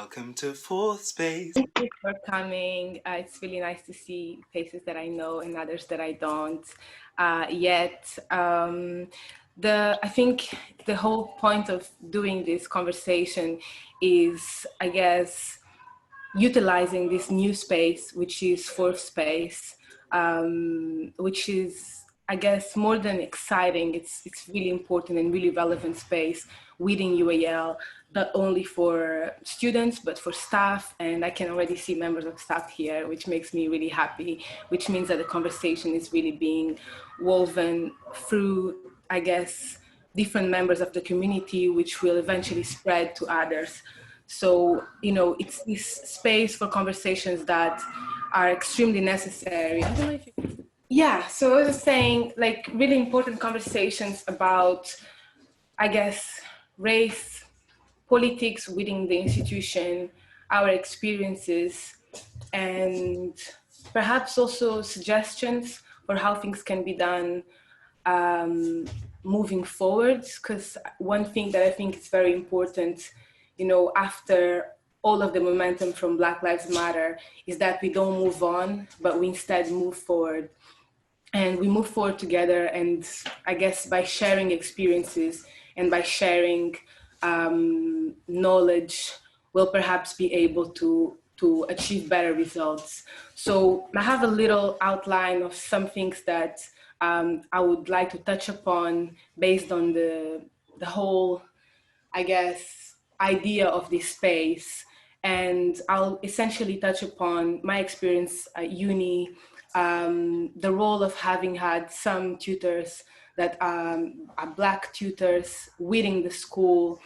Welcome to Fourth Space. Thank you for coming. It's really nice to see faces that I know and others that I don't yet. I think the whole point of doing this conversation is, I guess, utilizing this new space, which is fourth space, which is, I guess, more than exciting. It's really important and really relevant space within UAL, not only for students, but for staff. And I can already see members of staff here, which makes me really happy, which means that the conversation is really being woven through, I guess, different members of the community, which will eventually spread to others. So, it's this space for conversations that are extremely necessary. I don't know if you... Yeah, so I was saying, like, really important conversations about, I guess, race, politics within the institution, our experiences, and perhaps also suggestions for how things can be done moving forward. Because one thing that I think is very important, after all of the momentum from Black Lives Matter, is that we don't move on, but we instead move forward. And we move forward together, and I guess by sharing experiences and by sharing knowledge, we'll perhaps be able to achieve better results. So I have a little outline of some things that I would like to touch upon based on the whole, I guess, idea of this space. And I'll essentially touch upon my experience at uni, the role of having had some tutors that are Black tutors within the school,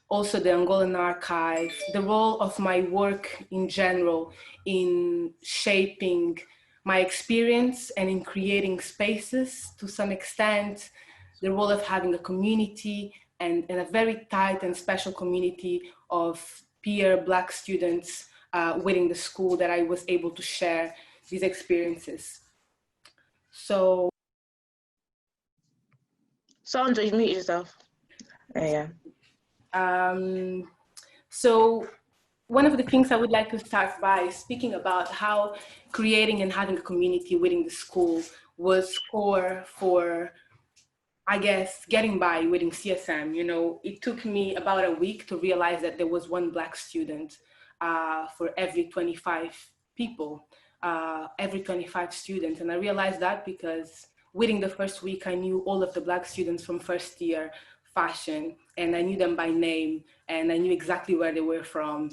also the Angolan archive, the role of my work in general in shaping my experience and in creating spaces to some extent, the role of having a community and a very tight and special community of peer Black students within the school that I was able to share these experiences. So, Sandra, you mute yourself. Yeah. So one of the things I would like to start by is speaking about how creating and having a community within the school was core for, I guess, getting by within CSM. It took me about a week to realize that there was one Black student for every 25 people, every 25 students. And I realized that because within the first week, I knew all of the Black students from first year fashion, and I knew them by name, and I knew exactly where they were from.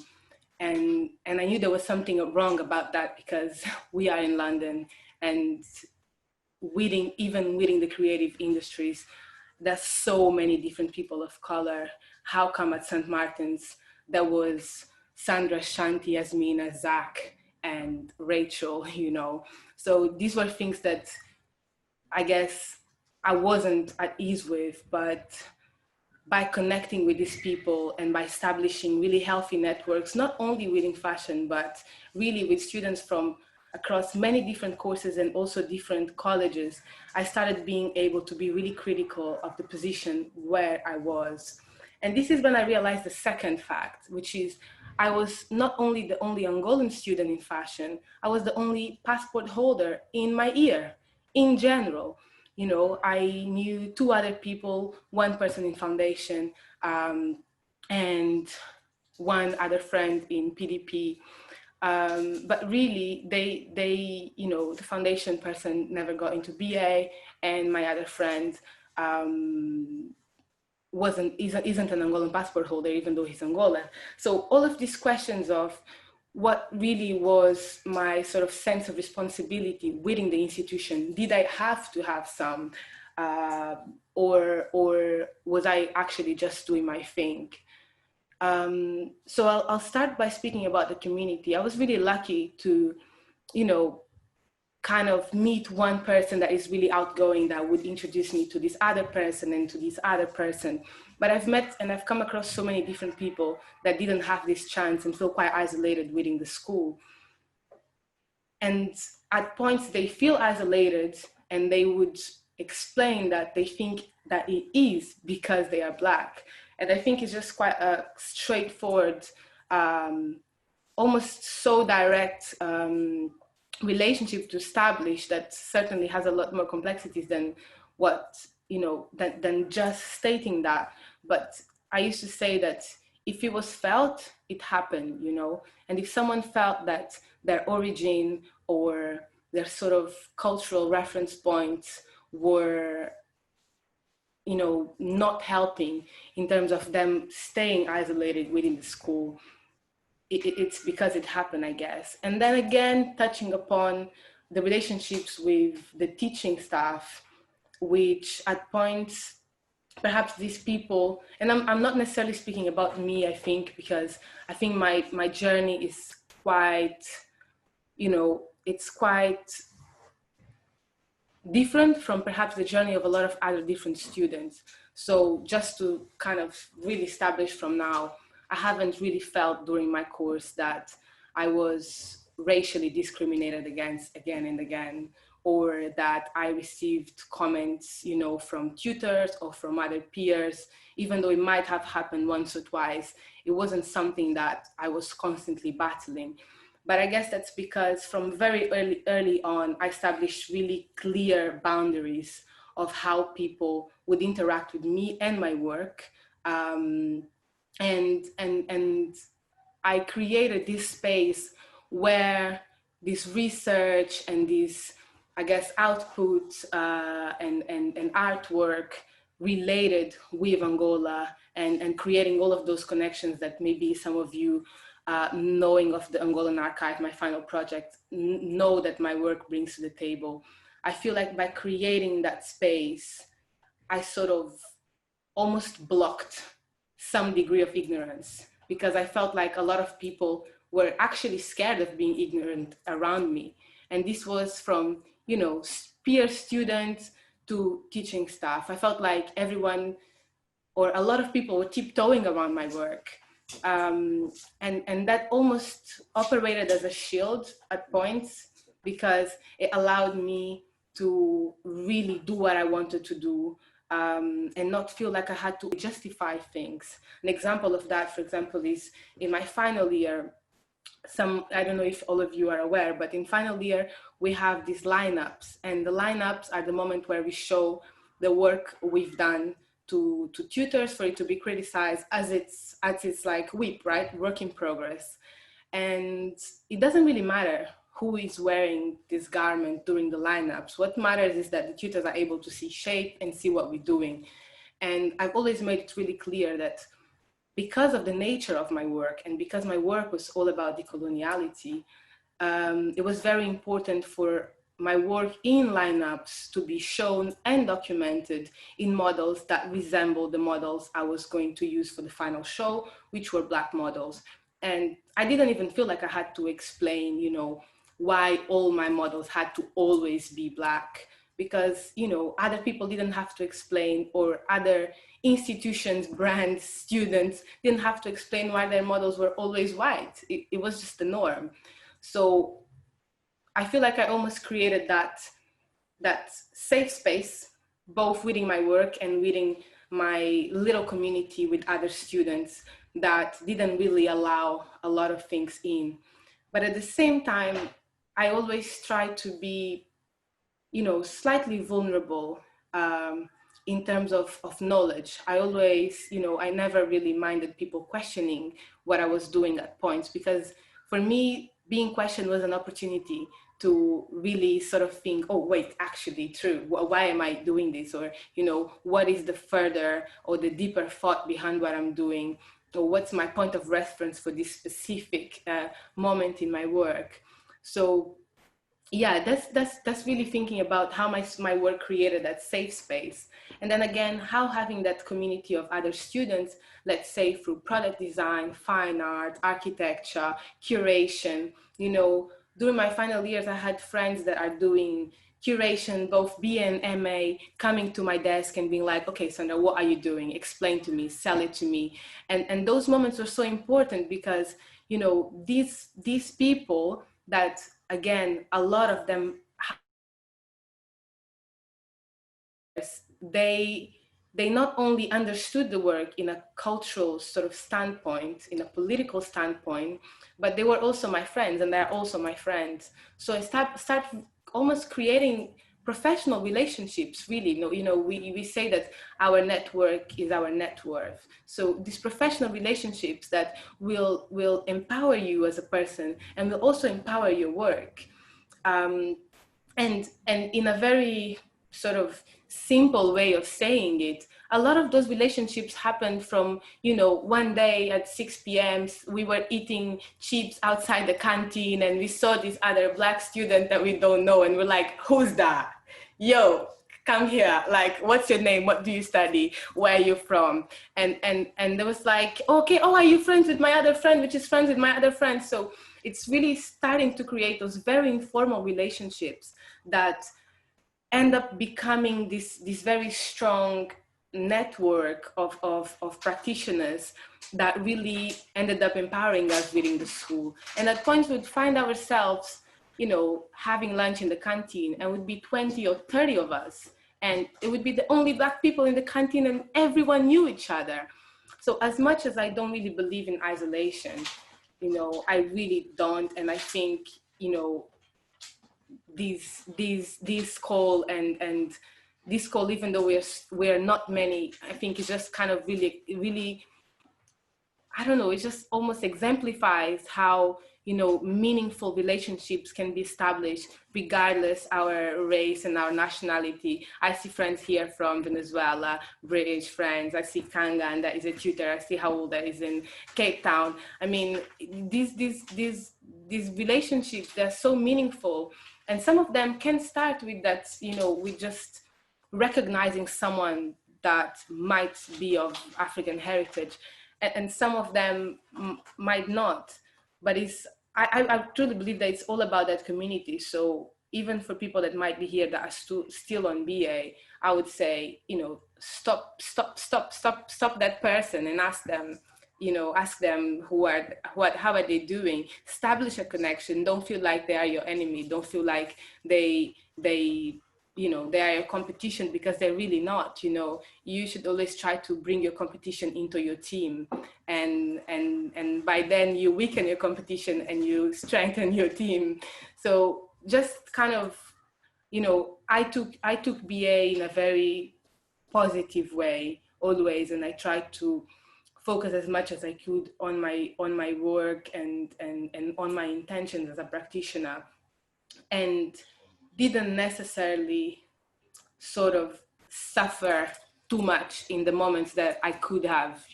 And I knew there was something wrong about that because we are in London, and even within the creative industries, there's so many different people of color. How come at St. Martin's there was Sandra, Shanti, Yasmina, Zach, and Rachel, So these were things that I guess I wasn't at ease with, but by connecting with these people and by establishing really healthy networks, not only within fashion, but really with students from across many different courses and also different colleges, I started being able to be really critical of the position where I was. And this is when I realized the second fact, which is I was not only the only Angolan student in fashion, I was the only passport holder in my year, in general. I knew two other people, one person in foundation, and one other friend in PDP. But really, they, the foundation person never got into BA, and my other friend isn't an Angolan passport holder, even though he's Angolan. So all of these questions of what really was my sort of sense of responsibility within the institution, did I have to have some, or was I actually just doing my thing? So I'll start by speaking about the community. I was really lucky to, kind of meet one person that is really outgoing that would introduce me to this other person and to this other person. But I've met and I've come across so many different people that didn't have this chance and feel quite isolated within the school. And at points they feel isolated, and they would explain that they think that it is because they are Black. And I think it's just quite a straightforward almost so direct relationship to establish that certainly has a lot more complexities than what, than just stating that. But I used to say that if it was felt, it happened, and if someone felt that their origin or their sort of cultural reference points were, not helping in terms of them staying isolated within the school, it's because it happened, I guess. And then again, touching upon the relationships with the teaching staff, which at points, perhaps these people, and I'm not necessarily speaking about me, I think, because I think my journey is quite, it's quite different from perhaps the journey of a lot of other different students. So just to kind of really establish from now, I haven't really felt during my course that I was racially discriminated against again and again, or that I received comments, from tutors or from other peers, even though it might have happened once or twice. It wasn't something that I was constantly battling. But I guess that's because from very early on, I established really clear boundaries of how people would interact with me and my work. And I created this space where this research and this, I guess, output and artwork related with Angola, and creating all of those connections that maybe some of you, knowing of the Angolan archive, my final project, know that my work brings to the table. I feel like by creating that space, I sort of almost blocked some degree of ignorance, because I felt like a lot of people were actually scared of being ignorant around me. And this was from, peer students to teaching staff. I felt like everyone, or a lot of people, were tiptoeing around my work. And that almost operated as a shield at points, because it allowed me to really do what I wanted to do, and not feel like I had to justify things. An example of that, for example, is in my final year. I don't know if all of you are aware, but in final year, we have these lineups, and the lineups are the moment where we show the work we've done to tutors for it to be criticized as it's like WIP, right? Work in progress. And it doesn't really matter who is wearing this garment during the lineups. What matters is that the tutors are able to see shape and see what we're doing. And I've always made it really clear that because of the nature of my work, and because my work was all about decoloniality, it was very important for my work in lineups to be shown and documented in models that resemble the models I was going to use for the final show, which were Black models. And I didn't even feel like I had to explain, why all my models had to always be Black, because, other people didn't have to explain, or other institutions, brands, students didn't have to explain why their models were always white. It was just the norm. So I feel like I almost created that safe space, both within my work and within my little community with other students, that didn't really allow a lot of things in. But at the same time, I always try to be, slightly vulnerable in terms of knowledge. I always, I never really minded people questioning what I was doing at points, because for me, being questioned was an opportunity to really sort of think, oh, wait, actually true. Why am I doing this? Or, what is the further or the deeper thought behind what I'm doing? Or what's my point of reference for this specific moment in my work? So yeah, that's really thinking about how my work created that safe space. And then again, how having that community of other students, let's say through product design, fine art, architecture, curation, during my final years, I had friends that are doing curation, both BA and MA, coming to my desk and being like, okay, Sandra, what are you doing? Explain to me, sell it to me. And those moments were so important, because, these people that, again, a lot of them, they they not only understood the work in a cultural sort of standpoint, in a political standpoint, but they were also my friends, and they're also my friends. So I start almost creating professional relationships, really. We say that our network is our net worth. So these professional relationships that will empower you as a person and will also empower your work. And in a very sort of simple way of saying it, a lot of those relationships happened from, one day at 6 p.m. we were eating chips outside the canteen and we saw this other Black student that we don't know, and we're like, who's that? Yo, come here. Like, what's your name? What do you study? Where are you from? And there was like, okay, are you friends with my other friend, which is friends with my other friend? So it's really starting to create those very informal relationships that end up becoming this very strong network of practitioners that really ended up empowering us within the school. And at points we'd find ourselves, having lunch in the canteen, and would be 20 or 30 of us. And it would be the only Black people in the canteen, and everyone knew each other. So as much as I don't really believe in isolation, I really don't. And I think, these call and this call, even though we're not many, I think it just kind of really, I don't know, it just almost exemplifies how, meaningful relationships can be established regardless our race and our nationality. I see friends here from Venezuela, British friends. I see Kangan, that is a tutor. I see Haul, that is in Cape Town. I mean, these relationships, they're so meaningful. And some of them can start with that, with just recognizing someone that might be of African heritage. And some of them might not. But I truly believe that it's all about that community. So even for people that might be here that are still on BA, I would say, stop that person and ask them, how are they doing? Establish a connection. Don't feel like they are your enemy. Don't feel like they are a competition, because they're really not. You should always try to bring your competition into your team, and by then you weaken your competition and you strengthen your team. So just kind of, I took BA in a very positive way always, and I tried to focus as much as I could on my work and on my intentions as a practitioner, and didn't necessarily sort of suffer too much in the moments that I could have.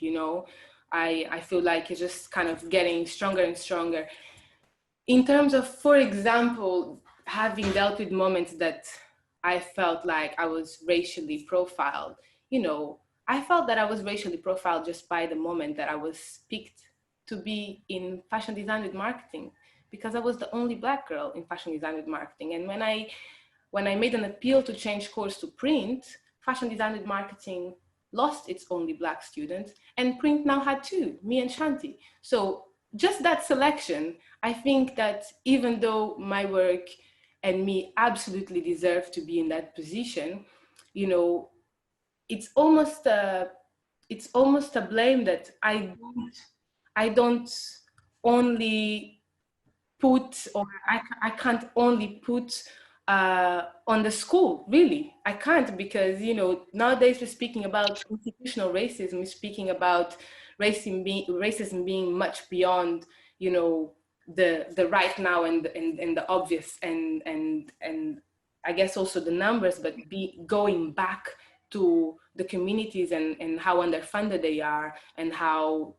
I feel like it's just kind of getting stronger and stronger. In terms of, for example, having dealt with moments that I felt like I was racially profiled, I felt that I was racially profiled just by the moment that I was picked to be in fashion design with marketing, because I was the only Black girl in fashion design with marketing. And when I made an appeal to change course to print, fashion design with marketing lost its only Black student, and print now had two, me and Shanti. So just that selection, I think that even though my work and me absolutely deserve to be in that position, it's almost a blame that I don't only put, or I can't only put on the school, really. I can't, because, nowadays we're speaking about institutional racism, we're speaking about racism being much beyond, the right now and the obvious and I guess also the numbers, but going back to the communities and how underfunded they are, and how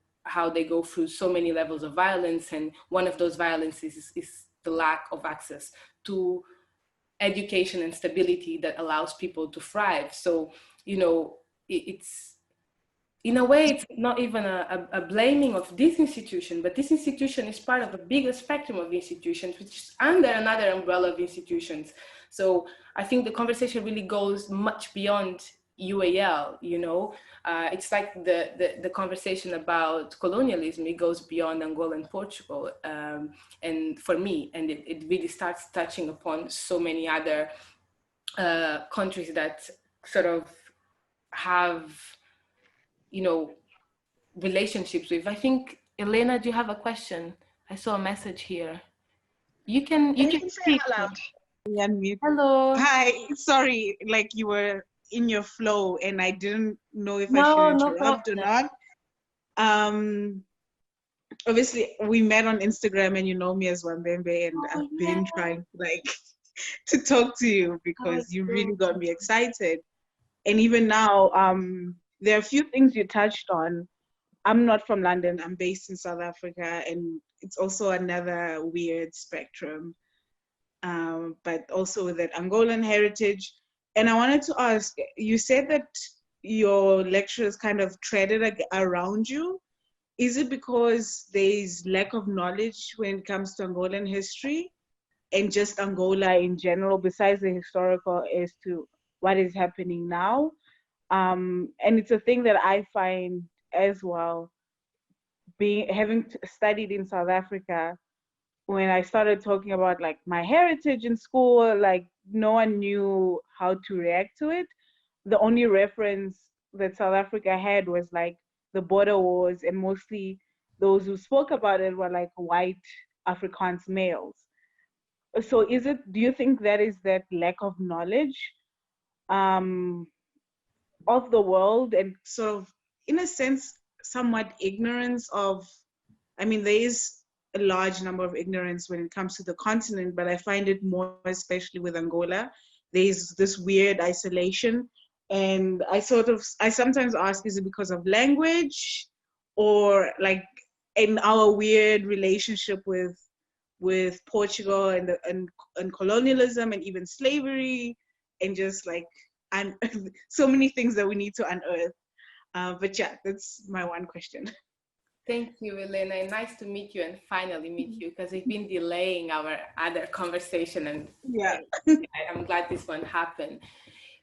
they go through so many levels of violence. And one of those violences is the lack of access to education and stability that allows people to thrive. So, it's, in a way, it's not even a blaming of this institution, but this institution is part of a bigger spectrum of institutions, which is under another umbrella of institutions. So I think the conversation really goes much beyond UAL, it's like the conversation about colonialism, it goes beyond Angola and Portugal, and for me, and it really starts touching upon so many other countries that sort of have, you know, relationships with. I think, Elena, do you have a question? I saw a message here. You can say speak. it out loud. Unmute. Hello. Hi, sorry, like you were in your flow and I didn't know if I No, should no interrupt or problem. not. Obviously we met on Instagram and you know me as Wambembe, and Oh, I've yeah. been trying like to talk to you because you Oh, really got me excited. And even now, there are a few things you touched on. I'm not from London, I'm based in South Africa, and it's also another weird spectrum, but also with that Angolan heritage. And I wanted to ask, you said that your lecturers kind of treaded around you. Is it because there's lack of knowledge when it comes to Angolan history and just Angola in general, besides the historical as to what is happening now? And it's a thing that I find as well, having studied in South Africa. When I started talking about like my heritage in school, like no one knew how to react to it. The only reference that South Africa had was like the border wars, and mostly those who spoke about it were like white Afrikaans males. So do you think that is that lack of knowledge um, of the world, and sort of, in a sense, somewhat ignorance of, I mean, there is a large number of ignorance when it comes to the continent, but I find it more, especially with Angola, there's this weird isolation. And I sometimes ask, is it because of language, or like in our weird relationship with Portugal and colonialism and even slavery, and just like, and so many things that we need to unearth. But yeah, that's my one question. thank you, Elena. And nice to meet you and finally meet you, because we've been delaying our other conversation, and Yeah. I'm glad this one happened.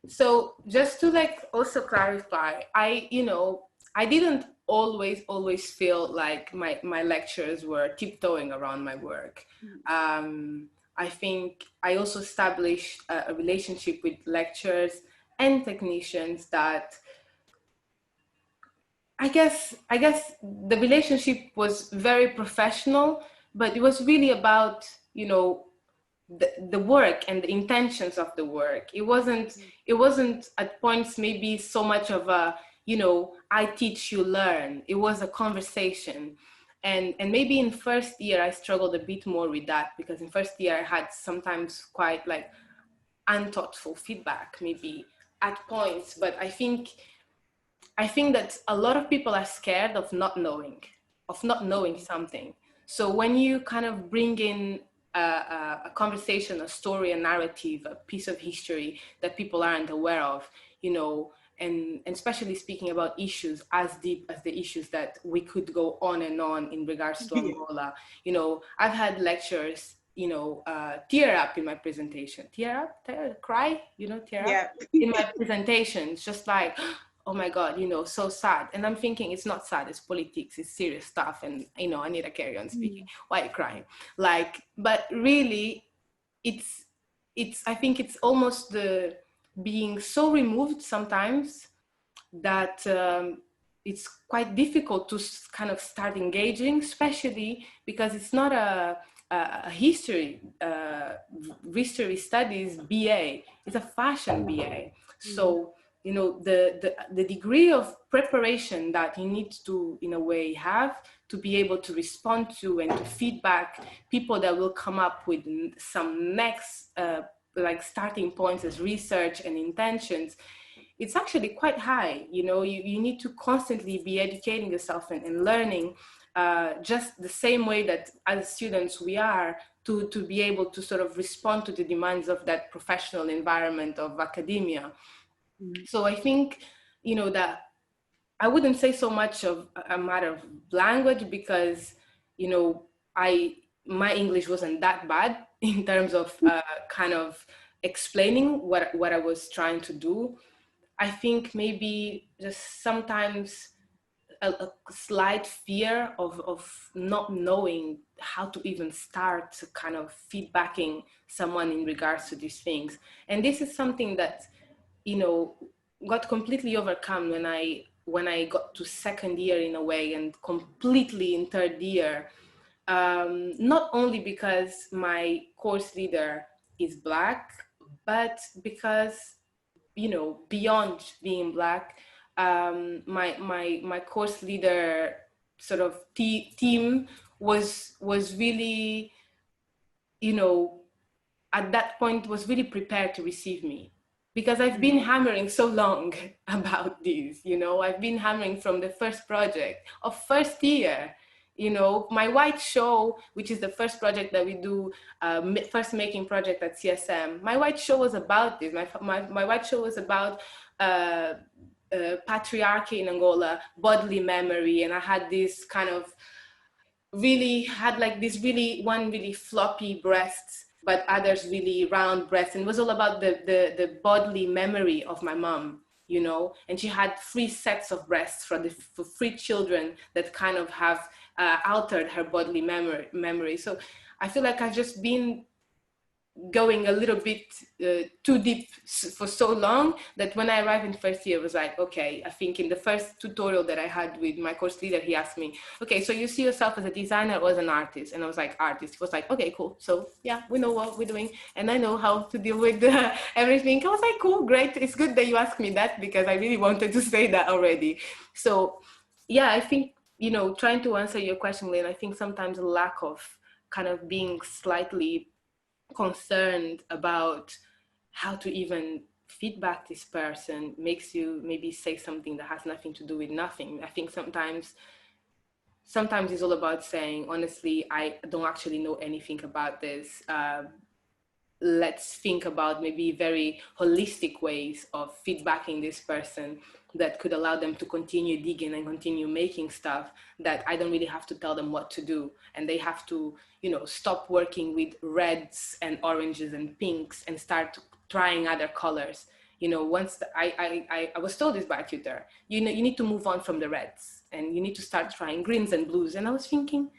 So just to like also clarify, I didn't always feel like my lectures were tiptoeing around my work. I think I also established a relationship with lecturers and technicians that I guess the relationship was very professional, but it was really about, the work and the intentions of the work. It wasn't at points maybe so much of a, I teach, you learn. It was a conversation. And maybe in first year I struggled a bit more with that, because in first year I had sometimes quite like unthoughtful feedback maybe at points. But I think that a lot of people are scared of not knowing something. So when you kind of bring in a conversation, a story, a narrative, a piece of history that people aren't aware of, and especially speaking about issues as deep as the issues that we could go on and on in regards to Angola. I've had lectures, tear up in my presentation, cry, tear Yeah. up in my presentations, just like, oh my God, so sad. And I'm thinking, it's not sad, it's politics, it's serious stuff. And, I need to carry on speaking. Why are you crying? But really, I think it's almost the being so removed sometimes that it's quite difficult to kind of start engaging, especially because it's not a history studies BA, it's a fashion BA. So the degree of preparation that you need to, in a way, have to be able to respond to and to feedback people that will come up with some next like starting points as research and intentions, it's actually quite high. You need to constantly be educating yourself and learning, just the same way that as students we are, to be able to sort of respond to the demands of that professional environment of academia. So I think, that I wouldn't say so much of a matter of language, because, my English wasn't that bad in terms of kind of explaining what I was trying to do. I think maybe just sometimes a slight fear of not knowing how to even start kind of feedbacking someone in regards to these things. And this is something that, got completely overcome when I got to second year in a way, and completely in third year. Not only because my course leader is Black, but because, you know, beyond being Black, my course leader sort of team was really, you know, at that point was really prepared to receive me, because I've been hammering so long about this, you know. I've been hammering from the first project of first year, you know. My white show, which is the first project that we do, first making project at CSM, my white show was about this. My white show was about patriarchy in Angola, bodily memory, and I had this kind of really had like this one really floppy breasts, but others really round breasts, and it was all about the bodily memory of my mom, you know. And she had 3 sets of breasts for 3 children that kind of have altered her bodily memory. So I feel like I've just been going a little bit too deep for so long that when I arrived in first year, it was like, okay, I think in the first tutorial that I had with my course leader, he asked me, okay, so you see yourself as a designer or as an artist? And I was like, artist. He was like, okay, cool. So yeah, we know what we're doing and I know how to deal with everything. I was like, cool, great. It's good that you asked me that, because I really wanted to say that already. So yeah, I think, you know, trying to answer your question, Lynn, I think sometimes a lack of kind of being slightly concerned about how to even feedback this person makes you maybe say something that has nothing to do with nothing. I think sometimes it's all about saying, honestly, I don't actually know anything about this. Let's think about maybe very holistic ways of feedbacking this person that could allow them to continue digging and continue making stuff, that I don't really have to tell them what to do. And they have to, you know, stop working with reds and oranges and pinks and start trying other colors. You know, once I was told this by a tutor, you know, you need to move on from the reds and you need to start trying greens and blues. And I was thinking,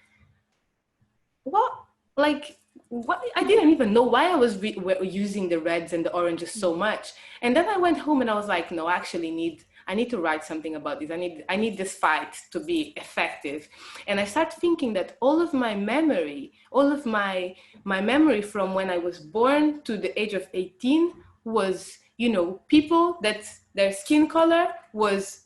what? Like, what? I didn't even know why I was using the reds and the oranges so much. And then I went home and I was like, no, I actually I need to write something about this. I need this fight to be effective. And I started thinking that all of my memory from when I was born to the age of 18 was, you know, people that their skin color was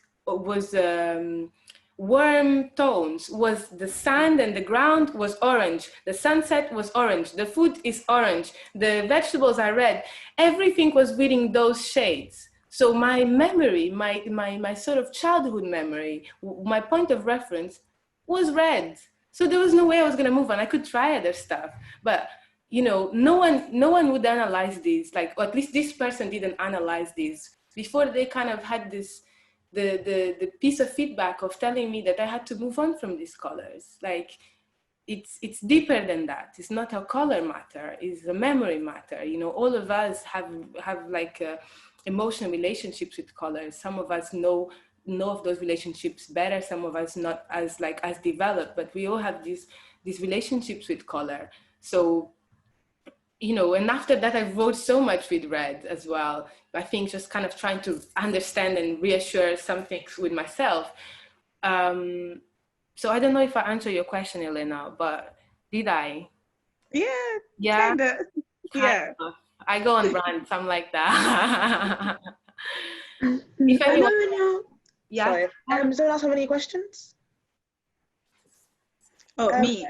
warm tones, was the sand and the ground was orange, the sunset was orange, the food is orange, the vegetables are red. Everything was within those shades. So my memory, my sort of childhood memory, my point of reference was red. So there was no way I was going to move on. I could try other stuff, but you know, no one would analyze this, like, or at least this person didn't analyze this before they kind of had this the piece of feedback of telling me that I had to move on from these colors. Like, it's deeper than that. It's not a color matter, it's a memory matter. You know, all of us have like emotional relationships with colors. Some of us know of those relationships better, some of us not as developed, but we all have these relationships with color. So, you know, and after that I wrote so much with red as well. I think just kind of trying to understand and reassure some things with myself. So I don't know if I answered your question, Elena, but did I? Yeah. Kinda. Yeah. I go on rants, I'm like that. If anyone, yeah. Sorry. Does anyone else have any questions? Oh, me.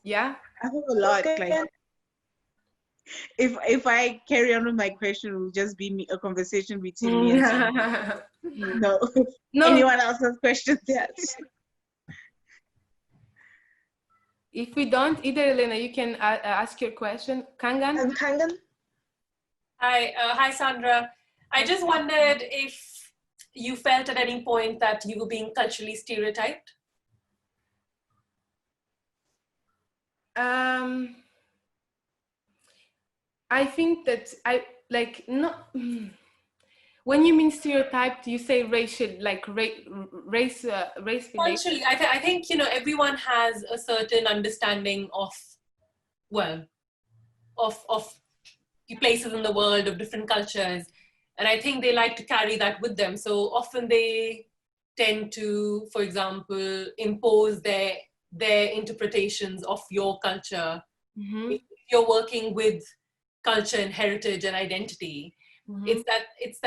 Yeah. I have a lot. Like, if I carry on with my question, it will just be a conversation between me and someone. No. Anyone else has questions? Yes. If we don't, either Elena, you can ask your question. Kangan? Kangan? Hi, Sandra. I just wondered if you felt at any point that you were being culturally stereotyped? I think that when you mean stereotyped, you say racial, like race Culturally, I think, you know, everyone has a certain understanding of, well, of places in the world, of different cultures. And I think they like to carry that with them. So often they tend to, for example, impose their interpretations of your culture. Mm-hmm. If you're working with culture and heritage and identity, Mm-hmm. it's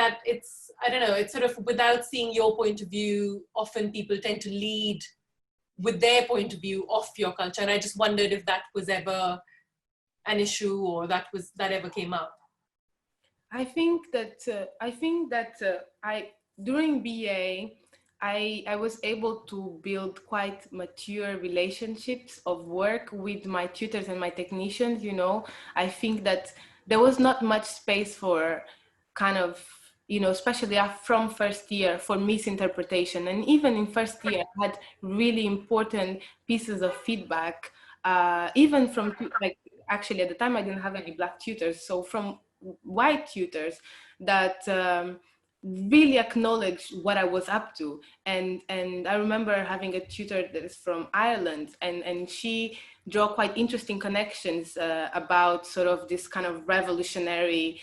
I don't know, it's sort of without seeing your point of view, often people tend to lead with their point of view of your culture. And I just wondered if that was ever an issue or that ever came up. I think that I during BA I was able to build quite mature relationships of work with my tutors and my technicians. You know, I think that there was not much space for kind of, you know, especially from first year, for misinterpretation. And even in first year, I had really important pieces of feedback, even from like, actually at the time I didn't have any black tutors, so from white tutors that really acknowledged what I was up to. And I remember having a tutor that is from Ireland, and she draw quite interesting connections about sort of this kind of revolutionary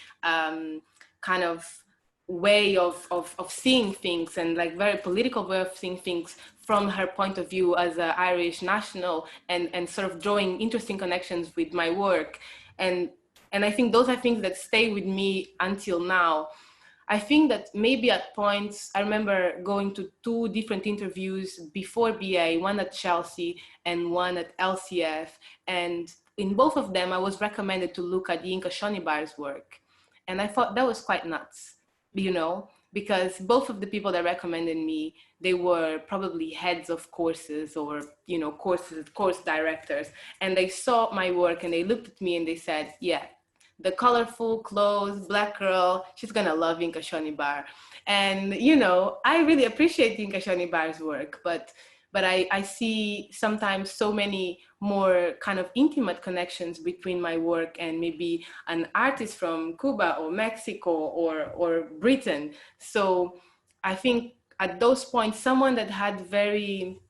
kind of way of seeing things, and like very political way of seeing things from her point of view as an Irish national, and sort of drawing interesting connections with my work. And I think those are things that stay with me until now. I think that maybe at points, I remember going to 2 different interviews before BA, one at Chelsea and one at LCF. And in both of them, I was recommended to look at Yinka Shonibar's work. And I thought that was quite nuts, you know, because both of the people that recommended me, they were probably heads of courses or, you know, course directors. And they saw my work and they looked at me and they said, yeah, the colorful clothes, black girl, she's gonna love Yinka Shonibar. And, you know, I really appreciate Yinka Shonibar's work, but I see sometimes so many more kind of intimate connections between my work and maybe an artist from Cuba or Mexico or Britain. So I think at those points, someone that had very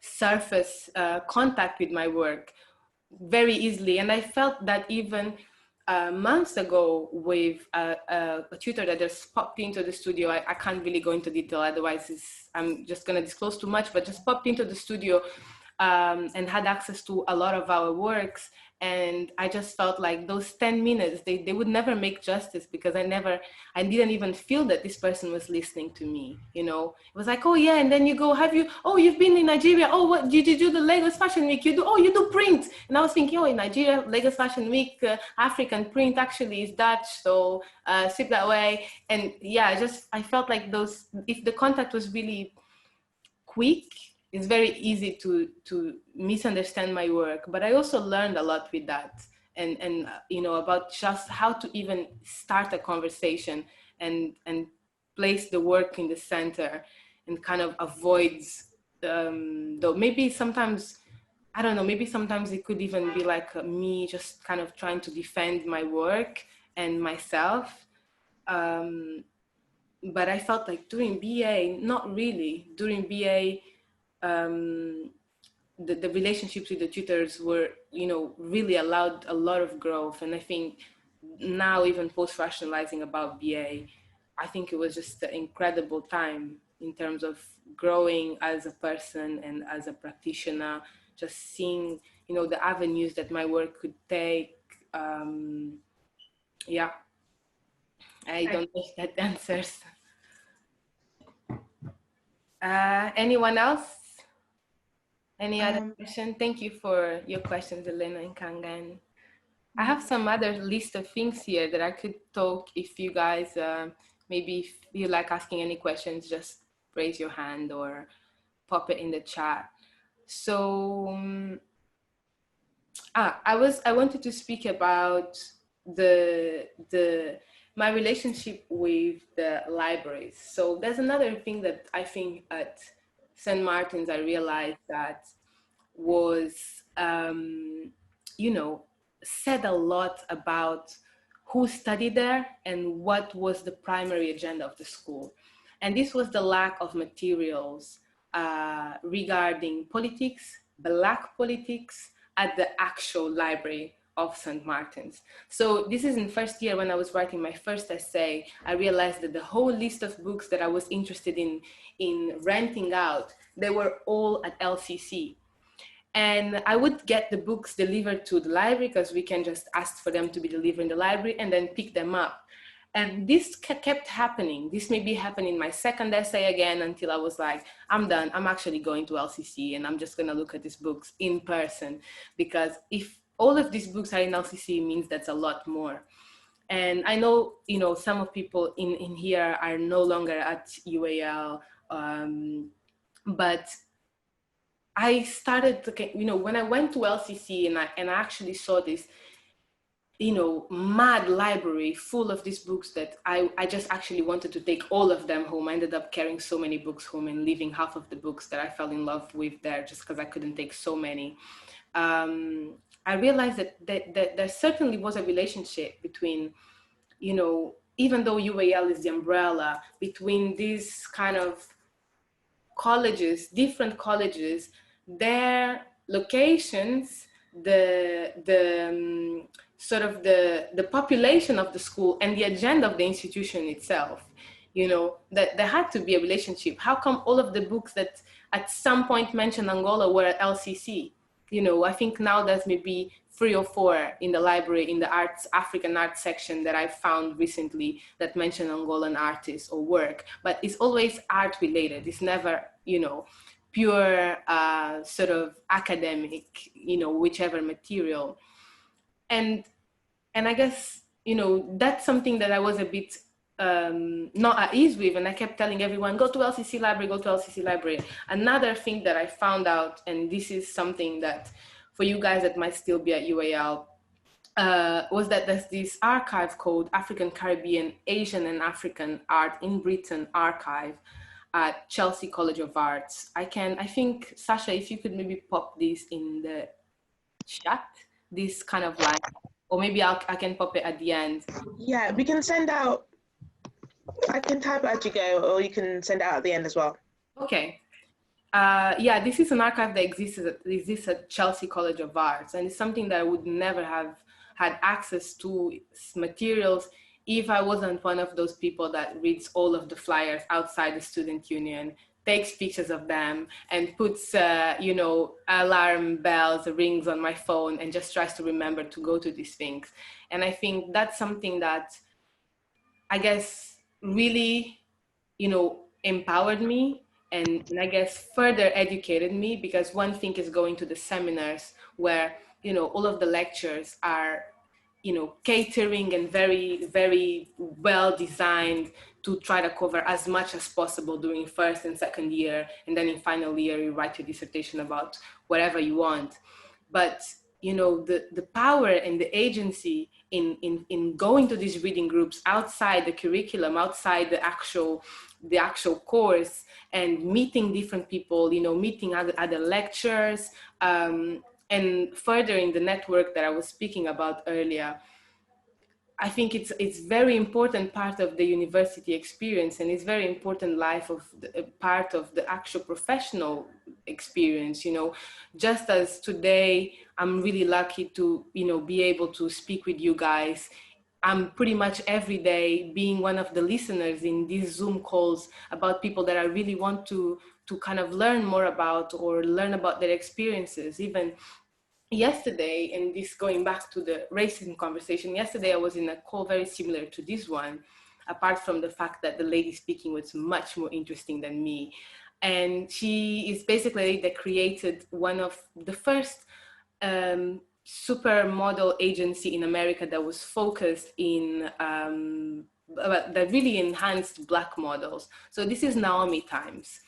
surface contact with my work very easily. And I felt that even months ago with a tutor that just popped into the studio. I can't really go into detail, otherwise I'm just going to disclose too much, but just popped into the studio and had access to a lot of our works. And I just felt like those 10 minutes, they would never make justice, because I didn't even feel that this person was listening to me, you know. It was like, oh yeah, and then you go, you've been in Nigeria, oh, what did you do the Lagos Fashion Week? You do print. And I was thinking, oh, in Nigeria, Lagos Fashion Week, African print actually is Dutch, so sip that way. And yeah, I felt like if the contact was really quick, it's very easy to misunderstand my work. But I also learned a lot with that, and you know, about just how to even start a conversation and place the work in the center, and kind of avoids though maybe sometimes, I don't know, maybe sometimes it could even be like me just kind of trying to defend my work and myself. But I felt like during BA, not really. During BA, the relationships with the tutors were, you know, really allowed a lot of growth. And I think now, even post-rationalizing about BA, I think it was just an incredible time in terms of growing as a person and as a practitioner, just seeing, you know, the avenues that my work could take. Yeah, I don't know if that answers. Anyone else? Any other question? Thank you for your questions, Elena and Kangan. I have some other list of things here that I could talk. If you guys, maybe if you like asking any questions, just raise your hand or pop it in the chat. So, I wanted to speak about my relationship with the libraries. So there's another thing that I think at St. Martin's I realized that was, you know, said a lot about who studied there and what was the primary agenda of the school. And this was the lack of materials regarding politics, Black politics, at the actual library of St. Martin's. So this is in first year when I was writing my first essay. I realized that the whole list of books that I was interested in renting out, they were all at LCC. And I would get the books delivered to the library because we can just ask for them to be delivered in the library and then pick them up. And this kept happening. This may be happening in my second essay again until I was like, I'm done. I'm actually going to LCC and I'm just going to look at these books in person, because if all of these books are in LCC, means that's a lot more. And I know, some of people in here are no longer at UAL, but I started to, when I went to LCC and I actually saw this, mad library full of these books that I just actually wanted to take all of them home. I ended up carrying so many books home and leaving half of the books that I fell in love with there just because I couldn't take so many. I realized that there certainly was a relationship between, even though UAL is the umbrella, between these kind of colleges, different colleges, their locations, the sort of the population of the school and the agenda of the institution itself, that there had to be a relationship. How come all of the books that at some point mentioned Angola were at LCC? I think now there's maybe 3 or 4 in the library, in the African arts section that I found recently that mention Angolan artists or work, but it's always art related. It's never, pure sort of academic, whichever material. And I guess, that's something that I was a bit not at ease with, and I kept telling everyone, go to LCC library, go to LCC library. Another thing that I found out, and this is something that for you guys that might still be at UAL, was that there's this archive called African, Caribbean, Asian and African Art in Britain archive at Chelsea College of Arts. I think, Sasha, if you could maybe pop this in the chat, this kind of line, or maybe I can pop it at the end. Yeah, we can send out, I can type it as you go, or you can send it out at the end as well. Okay. Yeah, this is an archive that exists at Chelsea College of Arts, and it's something that I would never have had access to materials if I wasn't one of those people that reads all of the flyers outside the student union, takes pictures of them, and puts, alarm bells, rings on my phone, and just tries to remember to go to these things. And I think that's something that I guess really, empowered me and I guess further educated me, because one thing is going to the seminars where, all of the lectures are, catering and very, very well designed to try to cover as much as possible during first and second year. And then in final year, you write your dissertation about whatever you want. But, the power and the agency in going to these reading groups outside the curriculum, outside the actual course, and meeting different people, meeting other lecturers, and furthering the network that I was speaking about earlier. I think it's very important part of the university experience, and it's very important part of the actual professional experience. Just as today I'm really lucky to be able to speak with you guys, I'm pretty much every day being one of the listeners in these Zoom calls about people that I really want to kind of learn more about or learn about their experiences. Even yesterday, and this going back to the racism conversation, yesterday I was in a call very similar to this one, apart from the fact that the lady speaking was much more interesting than me. And she is basically that created one of the first supermodel agency in America that was focused in, that really enhanced Black models. So this is Naomi Times.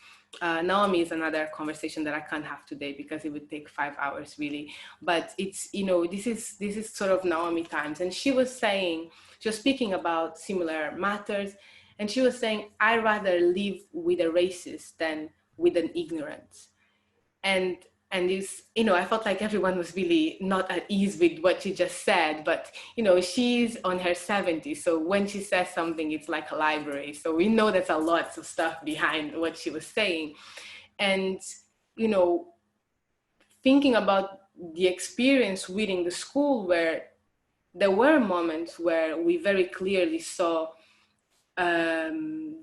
Naomi is another conversation that I can't have today because it would take 5 hours really. But it's, this is sort of Naomi Times. And she was speaking about similar matters. And she was saying, I rather live with a racist than with an ignorant. And this, I felt like everyone was really not at ease with what she just said, but, she's on her 70s. So when she says something, it's like a library. So we know there's a lot of stuff behind what she was saying. And, thinking about the experience within the school where there were moments where we very clearly saw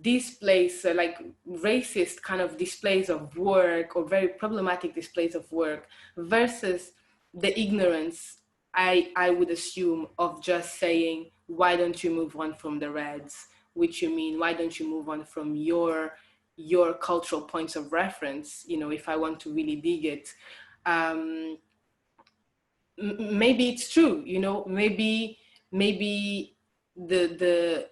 displays, like racist kind of displays of work or very problematic displays of work versus the ignorance, I would assume, of just saying, why don't you move on from the reds? Which you mean, why don't you move on from your cultural points of reference? You know, if I want to really dig it, maybe it's true, you know, maybe the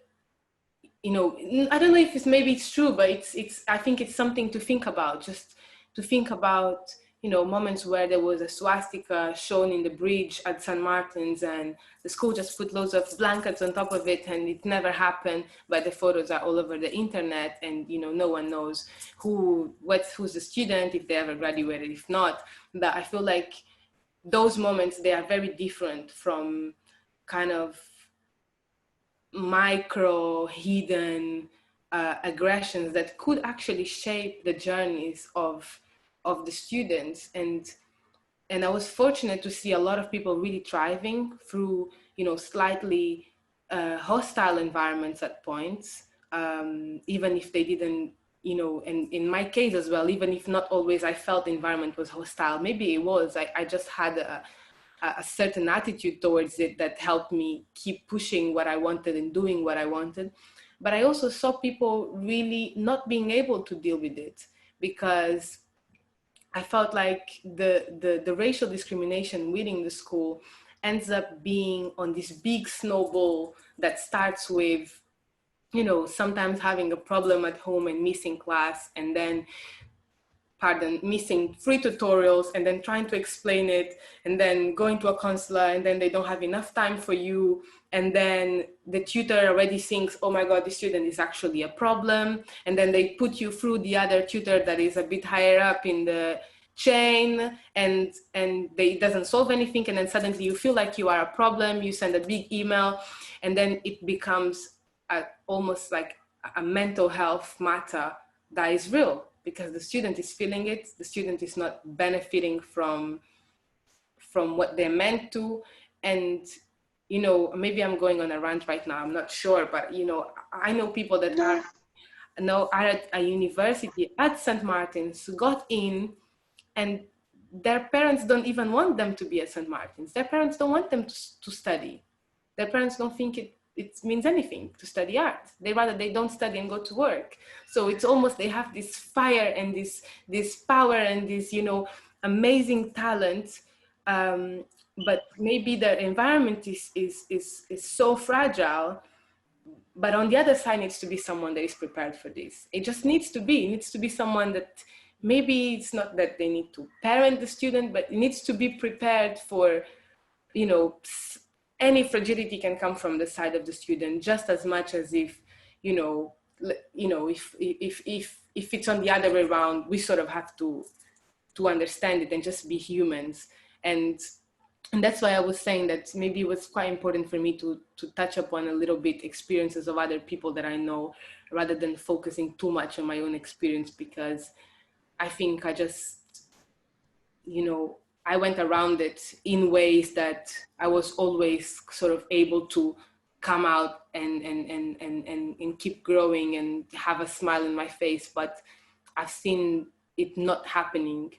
you know, I don't know if maybe it's true, but it's I think it's something to think about, just to think about, you know, moments where there was a swastika shown in the bridge at St. Martin's and the school just put loads of blankets on top of it and it never happened, but the photos are all over the internet and, you know, no one knows who's the student, if they ever graduated, if not. But I feel like those moments, they are very different from kind of micro hidden aggressions that could actually shape the journeys of the students. And I was fortunate to see a lot of people really thriving through, you know, slightly hostile environments at points, even if they didn't, you know, and in my case as well, even if not always I felt the environment was hostile, maybe it was, I just had a certain attitude towards it that helped me keep pushing what I wanted and doing what I wanted. But I also saw people really not being able to deal with it, because I felt like the racial discrimination within the school ends up being on this big snowball that starts with, you know, sometimes having a problem at home and missing class, and then missing free tutorials, and then trying to explain it, and then going to a counselor, and then they don't have enough time for you, and then the tutor already thinks, oh my god, this student is actually a problem, and then they put you through the other tutor that is a bit higher up in the chain, and it doesn't solve anything, and then suddenly you feel like you are a problem, you send a big email, and then it becomes almost like a mental health matter that is real, because the student is feeling it, the student is not benefiting from what they're meant to. And, you know, maybe I'm going on a rant right now, I'm not sure, but, you know, I know people that are at a university at St. Martin's, got in, and their parents don't even want them to be at St. Martin's. Their parents don't want them to study. Their parents don't think it means anything to study art. They rather they don't study and go to work. So it's almost, they have this fire and this power and this, you know, amazing talent, but maybe their environment is so fragile. But on the other side needs to be someone that is prepared for this. It just needs to be someone that, maybe it's not that they need to parent the student, but it needs to be prepared for, you know, any fragility can come from the side of the student, just as much as if, you know, if it's on the other way around, we sort of have to understand it and just be humans. And that's why I was saying that maybe it was quite important for me to touch upon a little bit experiences of other people that I know, rather than focusing too much on my own experience, because I think I just, you know, I went around it in ways that I was always sort of able to come out and keep growing and have a smile in my face. But I've seen it not happening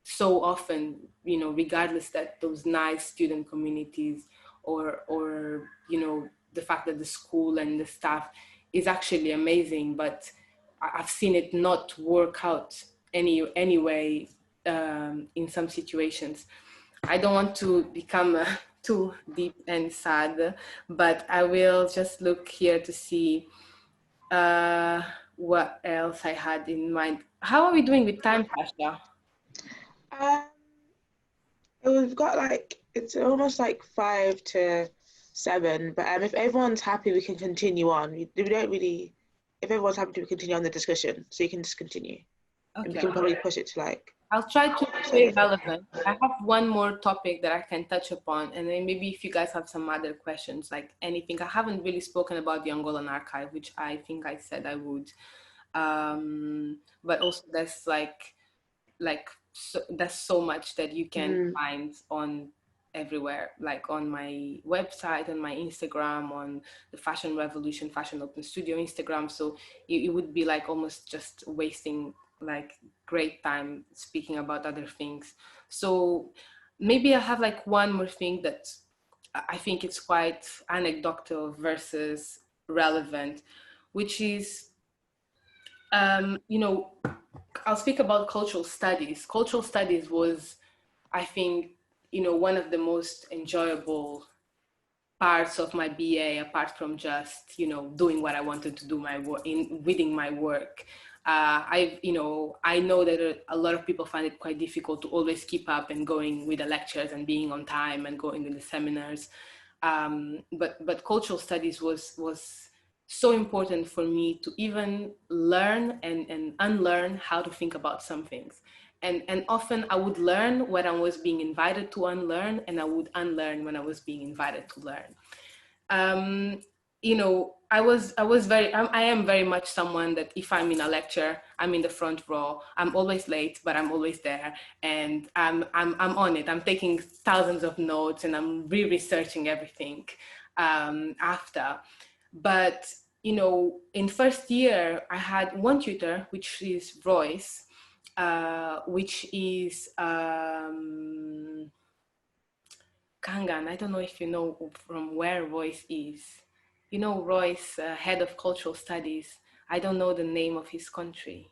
so often, you know, regardless that those nice student communities or, you know, the fact that the school and the staff is actually amazing, but I've seen it not work out anyway. In some situations. I don't want to become too deep and sad, but I will just look here to see what else I had in mind. How are we doing with time, Pasha? We've got like, it's almost like 5 to 7, but if everyone's happy, we can continue on. We don't really, if everyone's happy to continue on the discussion, so you can just continue. Okay. And we can probably push it to like, I'll try to stay relevant. I have one more topic that I can touch upon, and then maybe if you guys have some other questions, like anything. I haven't really spoken about the Angolan archive, which I think I said I would, but also that's like there's so much that you can find on everywhere, like on my website, on my Instagram, on the Fashion Revolution, Fashion Open Studio Instagram. So it would be like almost just wasting like great time speaking about other things. So maybe I have like one more thing that I think it's quite anecdotal versus relevant, which is, you know, I'll speak about cultural studies. Cultural studies was, I think, you know, one of the most enjoyable parts of my BA, apart from just, you know, doing what I wanted to do my work in within my work. I know that a lot of people find it quite difficult to always keep up and going with the lectures and being on time and going to the seminars. But cultural studies was so important for me to even learn and unlearn how to think about some things. And often I would learn when I was being invited to unlearn, and I would unlearn when I was being invited to learn. You know, I am very much someone that if I'm in a lecture, I'm in the front row. I'm always late, but I'm always there, and I'm on it. I'm taking thousands of notes, and I'm re-researching everything after. But you know, in first year, I had one tutor, which is Royce, which is Kangan. I don't know if you know from where Royce is. You know Royce, head of cultural studies. I don't know the name of his country.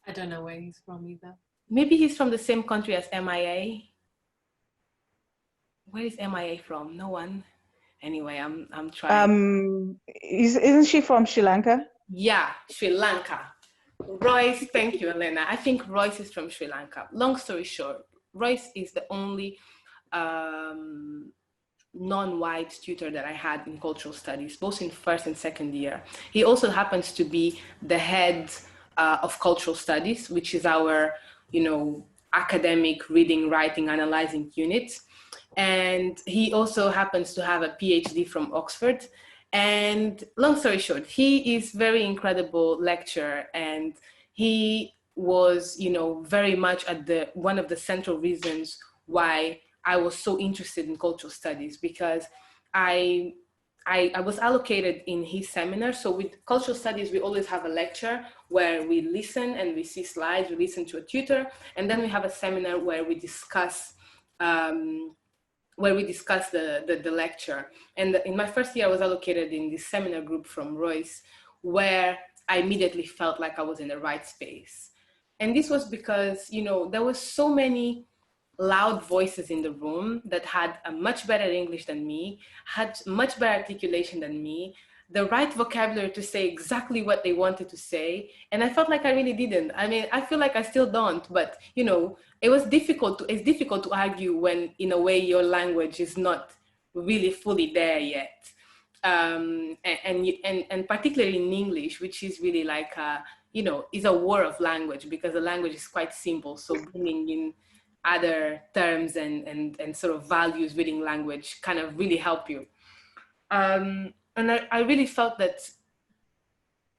I don't know where he's from either. Maybe he's from the same country as MIA. Where is MIA from? No one. Anyway, I'm trying. Isn't she from Sri Lanka? Yeah, Sri Lanka. Royce, thank you, Elena. I think Royce is from Sri Lanka. Long story short, Royce is the only non-white tutor that I had in cultural studies, both in first and second year. He also happens to be the head of cultural studies, which is our, you know, academic reading, writing, analyzing unit. And he also happens to have a PhD from Oxford. And long story short, he is very incredible lecturer, and he was, you know, very much at the one of the central reasons why I was so interested in cultural studies, because I was allocated in his seminar. So with cultural studies, we always have a lecture where we listen and we see slides, we listen to a tutor, and then we have a seminar where we discuss the lecture. And in my first year, I was allocated in this seminar group from Royce, where I immediately felt like I was in the right space. And this was because, you know, there was so many loud voices in the room that had a much better English than me, had much better articulation than me, the right vocabulary to say exactly what they wanted to say. And I felt like I really didn't. I mean, I feel like I still don't, but you know, it's difficult to argue when in a way your language is not really fully there yet. And particularly in English, which is really like, you know, is a war of language, because the language is quite simple. So bringing in other terms and sort of values within language kind of really help you. And I really felt that,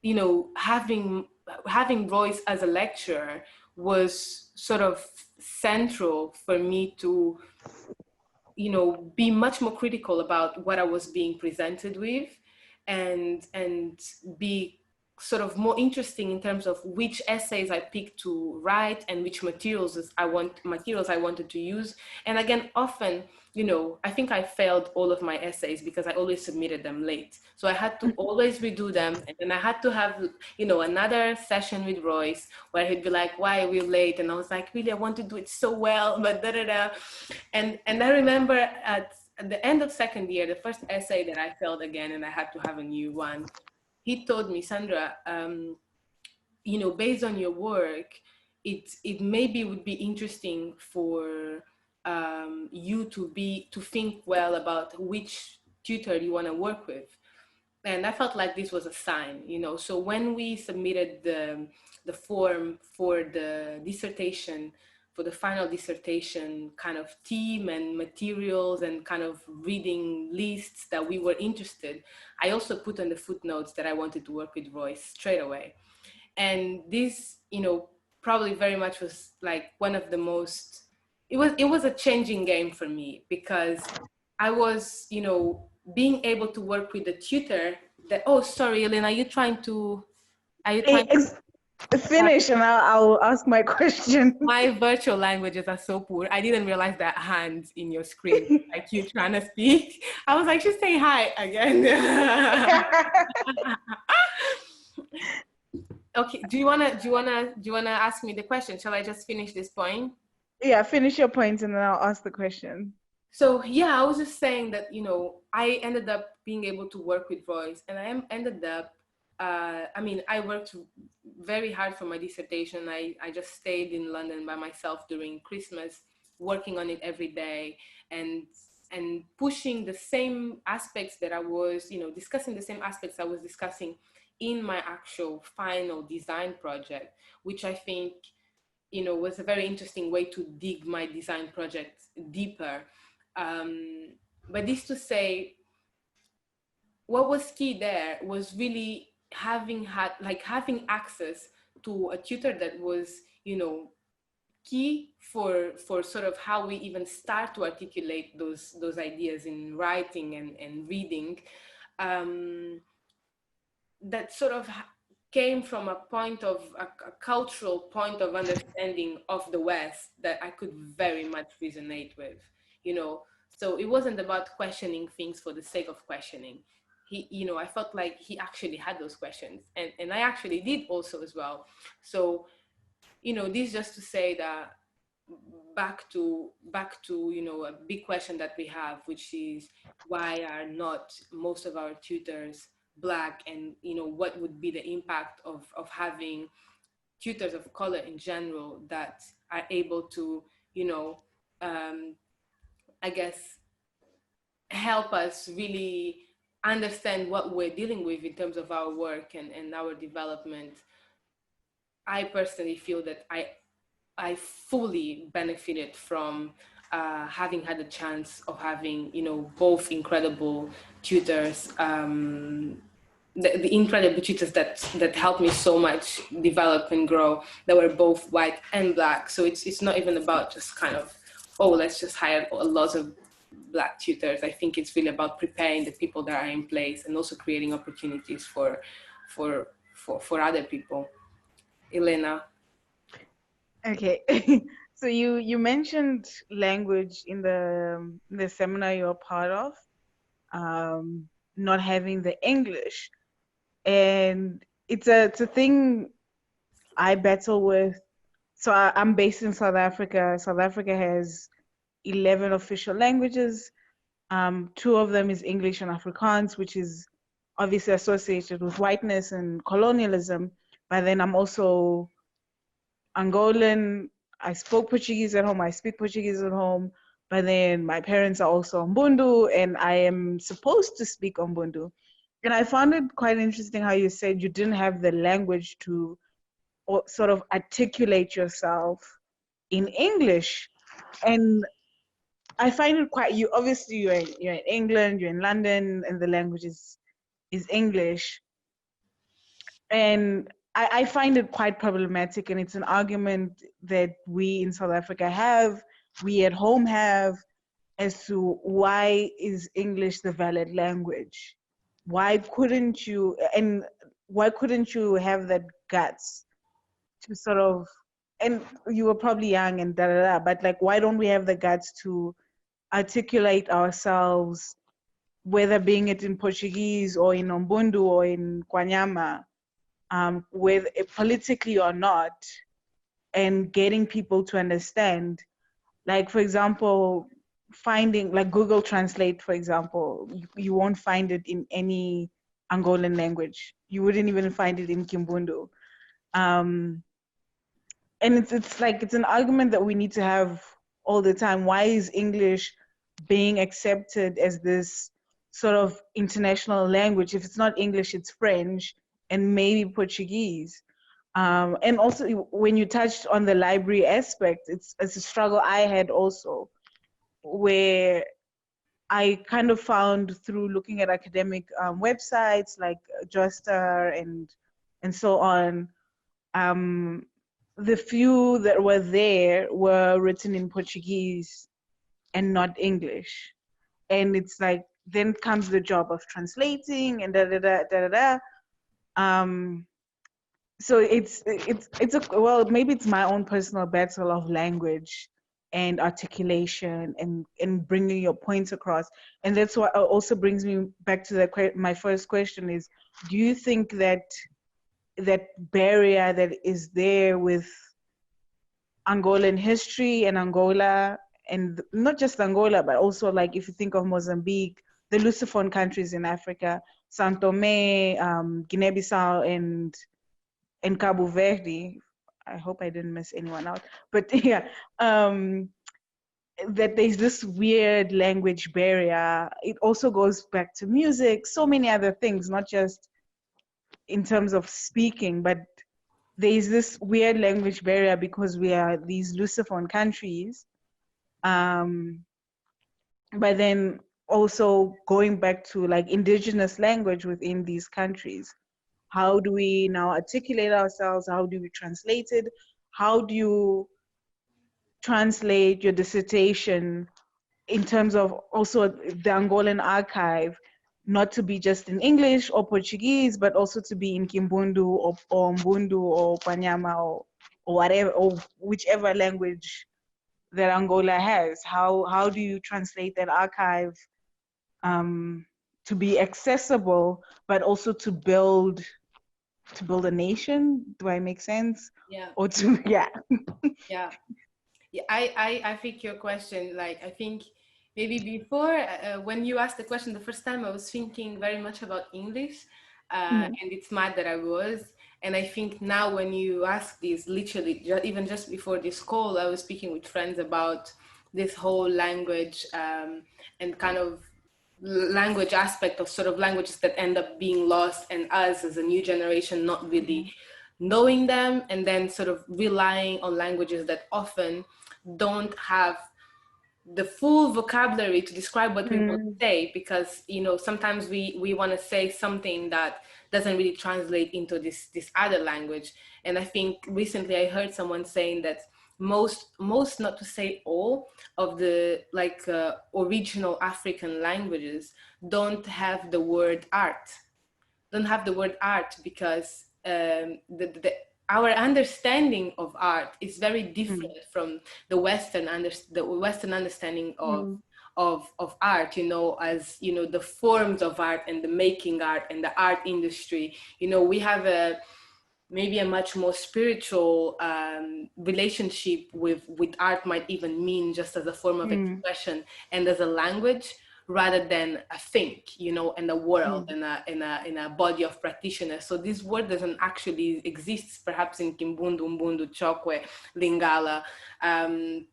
you know, having Royce as a lecturer was sort of central for me to, you know, be much more critical about what I was being presented with, and be sort of more interesting in terms of which essays I picked to write and which materials I wanted to use. And again, often, you know, I think I failed all of my essays because I always submitted them late. So I had to always redo them. And then I had to have, you know, another session with Royce where he'd be like, why are we late? And I was like, really, I want to do it so well, but da-da-da. And I remember at the end of second year, the first essay that I failed again, and I had to have a new one, he told me, Sandra, you know, based on your work, it maybe would be interesting for you to think well about which tutor you want to work with. And I felt like this was a sign, you know. So when we submitted the form for the dissertation, for the final dissertation kind of team and materials and kind of reading lists that we were interested, I also put on the footnotes that I wanted to work with Royce straight away. And this, you know, probably very much was like one of the most, it was a changing game for me, because I was, you know, being able to work with a tutor that, oh, sorry, Elena, are you trying to, Finish and I'll ask my question. my virtual languages are so poor. I didn't realize that hands in your screen, like you trying to speak. I was like, just say hi again. Okay, do you wanna ask me the question? Shall I just finish this point? Yeah, finish your point and then I'll ask the question. So yeah, I was just saying that, you know, I ended up being able to work with voice, and ended up, I mean, I worked very hard for my dissertation. I just stayed in London by myself during Christmas, working on it every day, and pushing the same aspects that I was, you know, discussing the same aspects I was discussing in my actual final design project, which I think, you know, was a very interesting way to dig my design project deeper. But this to say, what was key there was really having access to a tutor that was, you know, key for sort of how we even start to articulate those ideas in writing and reading. That sort of came from a point of a cultural point of understanding of the West that I could very much resonate with, you know. So it wasn't about questioning things for the sake of questioning. He, you know, I felt like he actually had those questions, and I actually did also as well. So, you know, this just to say that back to you know, a big question that we have, which is why are not most of our tutors Black, and, you know, what would be the impact of having tutors of color in general that are able to, you know, I guess help us really understand what we're dealing with in terms of our work and our development. I personally feel that I fully benefited from having had the chance of having, you know, both incredible tutors, the incredible tutors that helped me so much develop and grow, that were both white and Black. So it's not even about just kind of, oh, let's just hire a lot of Black tutors. I think it's really about preparing the people that are in place and also creating opportunities for other people. Elena. Okay. So you mentioned language in the seminar you're part of, not having the English, and it's a thing I battle with. So I'm based in South Africa. South Africa has 11 official languages. Two of them is English and Afrikaans, which is obviously associated with whiteness and colonialism. But then I'm also Angolan. I spoke Portuguese at home. I speak Portuguese at home. But then my parents are also Mbundu, and I am supposed to speak Mbundu. And I found it quite interesting how you said you didn't have the language to sort of articulate yourself in English. And I find it quite, you obviously you're in England, you're in London, and the language is English. And I find it quite problematic, and it's an argument that we in South Africa have, we at home have, as to why is English the valid language? Why couldn't you have that guts to sort of, and you were probably young and but like, why don't we have the guts to articulate ourselves, whether being it in Portuguese or in Mbundu or in Kwanyama, with politically or not, and getting people to understand. Like, for example, finding like Google Translate, for example, you won't find it in any Angolan language. You wouldn't even find it in Kimbundu. And it's like, it's an argument that we need to have all the time. Why is English being accepted as this sort of international language? If it's not English, it's French and maybe Portuguese. And also, when you touched on the library aspect, it's a struggle I had also, where I kind of found through looking at academic websites like Joster and so on, the few that were there were written in Portuguese and not English. And it's like, then comes the job of translating and da da da da da da. So it's a, well, maybe it's my own personal battle of language and articulation and bringing your points across. And that's what also brings me back to my first question is, do you think that that barrier that is there with Angolan history and Angola, and not just Angola, but also like if you think of Mozambique, the Lusophone countries in Africa, São Tomé, Guinea-Bissau, and Cabo Verde. I hope I didn't miss anyone out, but yeah, that there's this weird language barrier. It also goes back to music, so many other things, not just in terms of speaking, but there's this weird language barrier because we are these Lusophone countries. But then also going back to like indigenous language within these countries. How do we now articulate ourselves? How do we translate it? How do you translate your dissertation in terms of also the Angolan archive, not to be just in English or Portuguese, but also to be in Kimbundu or Mbundu or Panyama or whatever, or whichever language that Angola has? How do you translate that archive to be accessible, but also to build a nation? Do I make sense? Yeah. Or to yeah. Yeah. Yeah, I think your question, like, I think maybe before, when you asked the question the first time, I was thinking very much about English, and it's mad that I was. And I think now when you ask this, literally, even just before this call, I was speaking with friends about this whole language and kind of language aspect of sort of languages that end up being lost, and us as a new generation not really knowing them, and then sort of relying on languages that often don't have the full vocabulary to describe what we want to say, because you know sometimes we want to say something that doesn't really translate into this other language. And I think recently I heard someone saying that most not to say all of the like original African languages don't have the word art, because our understanding of art is very different from the Western understanding of art, you know, as you know, the forms of art and the making art and the art industry. You know, we have maybe a much more spiritual relationship with art, might even mean just as a form of expression and as a language, rather than a thing, you know, and a world and a body of practitioners. So this word doesn't actually exist, perhaps in Kimbundu, Mbundu, Chokwe, Lingala. And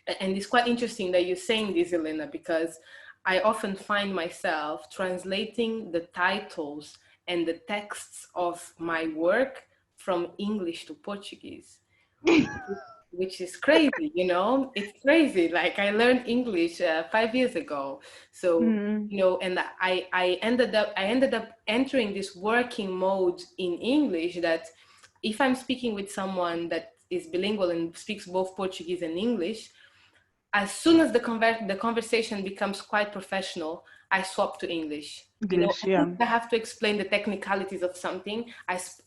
it's quite interesting that you're saying this, Elena, because I often find myself translating the titles and the texts of my work from English to Portuguese. Which is crazy, you know, it's crazy. Like I learned English 5 years ago. So, you know, and I ended up entering this working mode in English that if I'm speaking with someone that is bilingual and speaks both Portuguese and English, as soon as the conversation becomes quite professional, I swap to English. English, you know, I have to explain the technicalities of something.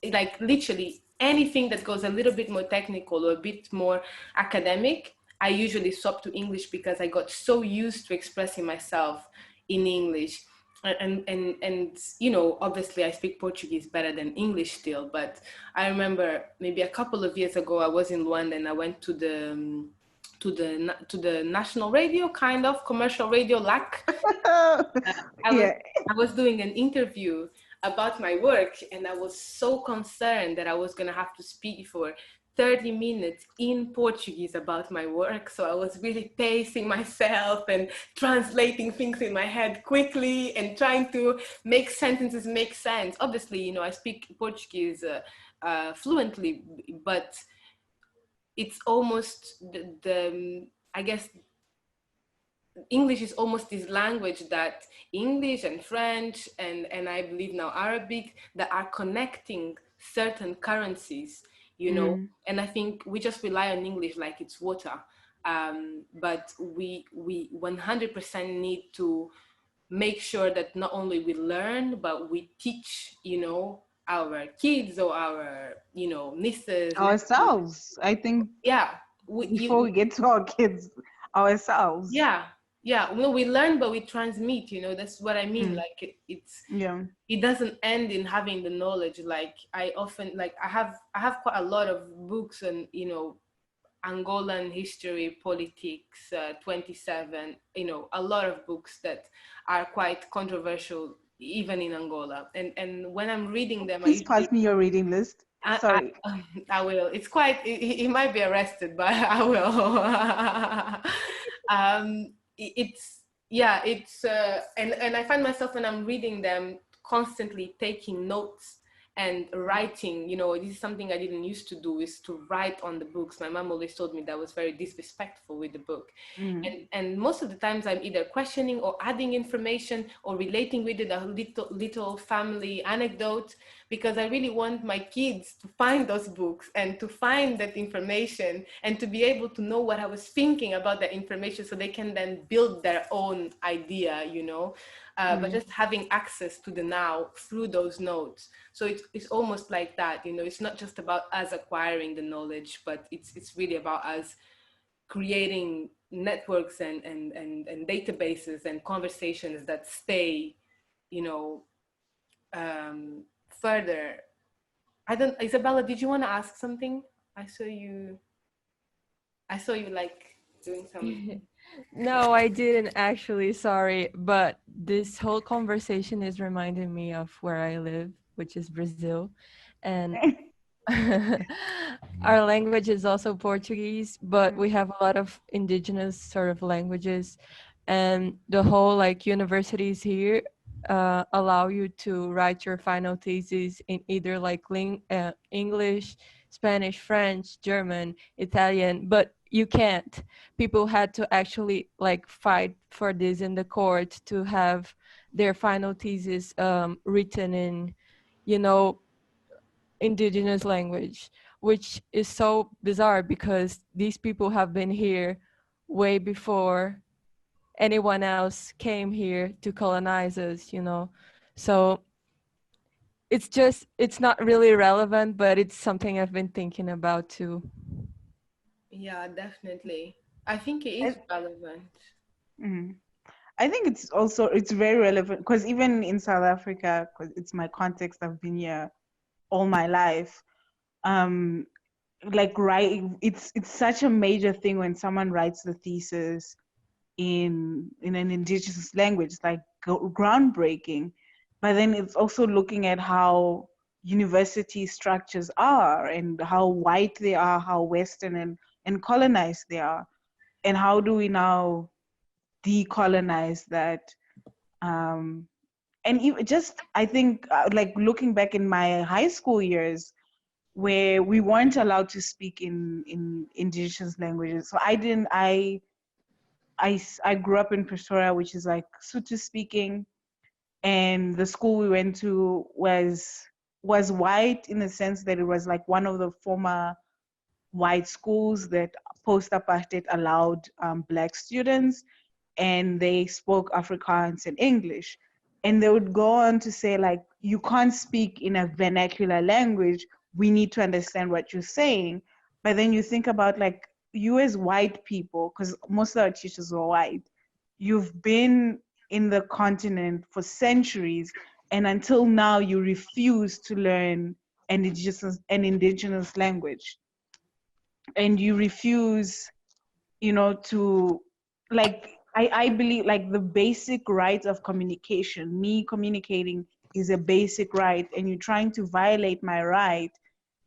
Like literally anything that goes a little bit more technical or a bit more academic, I usually swap to English because I got so used to expressing myself in English. And you know, obviously I speak Portuguese better than English still, but I remember maybe a couple of years ago I was in Luanda and I went to the national radio, kind of commercial radio, LAC. I was doing an interview about my work, and I was so concerned that I was gonna have to speak for 30 minutes in Portuguese about my work. So I was really pacing myself and translating things in my head quickly and trying to make sentences make sense. Obviously, you know, I speak Portuguese fluently, but it's almost I guess English is almost this language that English and French and I believe now Arabic, that are connecting certain currencies, you know. And I think we just rely on English like it's water. But we 100% need to make sure that not only we learn, but we teach, you know, our kids or our, you know, nieces, Ourselves, I think. yeah. Before we get to our kids, ourselves. Yeah, yeah. Well, we learn, but we transmit. You know, that's what I mean. Like it doesn't end in having the knowledge. Like I often like I have quite a lot of books and, you know, Angolan history, politics, 27. You know, a lot of books that are quite controversial even in Angola. And when I'm reading them, Please pass me your reading list. Sorry. I will. It's quite, he might be arrested, but I will. And I find myself when I'm reading them constantly taking notes and writing. You know, this is something I didn't used to do, is to write on the books. My mom always told me that was very disrespectful with the book. And most of the times I'm either questioning or adding information or relating with it, a little family anecdote, because I really want my kids to find those books and to find that information and to be able to know what I was thinking about that information, so they can then build their own idea, you know. But just having access to the now through those notes. So it's almost like that, you know, it's not just about us acquiring the knowledge, but it's really about us creating networks and databases and conversations that stay, you know, further. Isabella, did you want to ask something? I saw you like doing something. No, I didn't actually, sorry. But this whole conversation is reminding me of where I live, which is Brazil. And our language is also Portuguese, but we have a lot of indigenous sort of languages. And the whole like universities here allow you to write your final thesis in either like English, Spanish, French, German, Italian, but you can't. People had to actually like fight for this in the court to have their final thesis written in, you know, indigenous language, which is so bizarre because these people have been here way before anyone else came here to colonize us, you know. So it's not really relevant, but it's something I've been thinking about too. Yeah, definitely. I think it is relevant. I think it's very relevant because even in South Africa, because it's my context, I've been here all my life. Like it's such a major thing when someone writes the thesis in an indigenous language. It's like groundbreaking. But then it's also looking at how university structures are and how white they are, how Western and colonized they are, and how do we now decolonize that. And even just I think like looking back in my high school years where we weren't allowed to speak in indigenous languages. So I grew up in Pretoria, which is like Sotho speaking, and the school we went to was white in the sense that it was like one of the former white schools that post-apartheid allowed Black students, and they spoke Afrikaans and English. And they would go on to say, like, you can't speak in a vernacular language. We need to understand what you're saying. But then you think about, like, you as white people, because most of our teachers were white, you've been in the continent for centuries, and until now you refuse to learn an indigenous language. And you refuse, you know, to, like, I believe like the basic right of communication, me communicating is a basic right, and you're trying to violate my right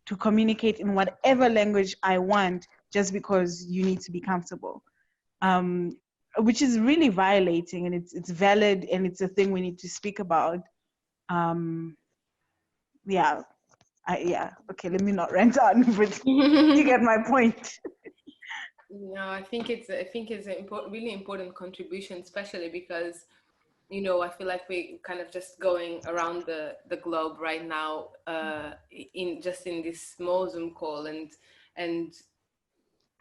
to communicate in whatever language I want just because you need to be comfortable, which is really violating, and it's valid, and it's a thing we need to speak about. Yeah, okay, let me not rant on, but you get my point. No, I think it's a really important contribution, especially because you know, I feel like we kind of just going around the globe right now, in this small Zoom call, and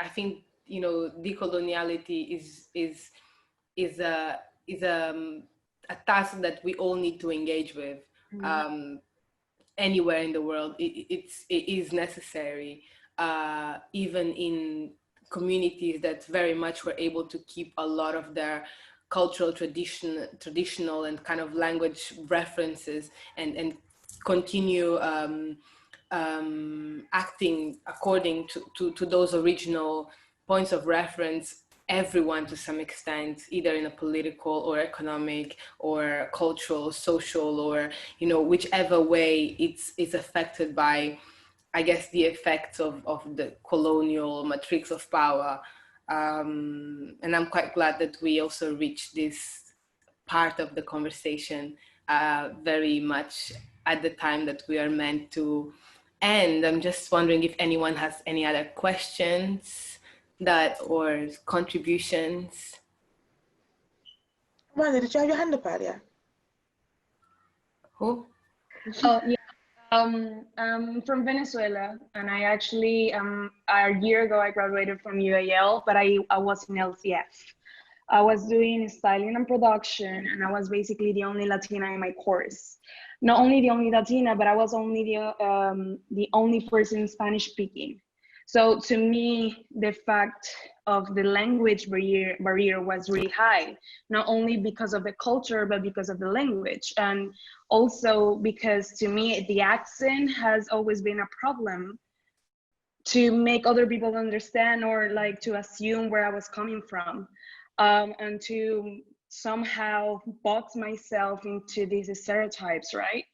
I think, you know, decoloniality is a a task that we all need to engage with. Anywhere in the world, it is necessary, even in communities that very much were able to keep a lot of their cultural traditional and kind of language references, and continue acting according to those original points of reference. Everyone, to some extent, either in a political or economic or cultural, social, or, you know, whichever way it's affected by, I guess, the effects of the colonial matrix of power. And I'm quite glad that we also reached this part of the conversation very much at the time that we are meant to end. I'm just wondering if anyone has any other questions or contributions. Amanda, did you have your hand up earlier? Who? Oh, yeah. I'm from Venezuela, and I actually, a year ago, I graduated from UAL, but I was in LCF. I was doing styling and production, and I was basically the only Latina in my course. Not only the only Latina, but I was only the only person Spanish speaking. So to me, the fact of the language barrier was really high, not only because of the culture, but because of the language. And also because, to me, the accent has always been a problem to make other people understand, or like to assume where I was coming from, and to somehow box myself into these stereotypes, right?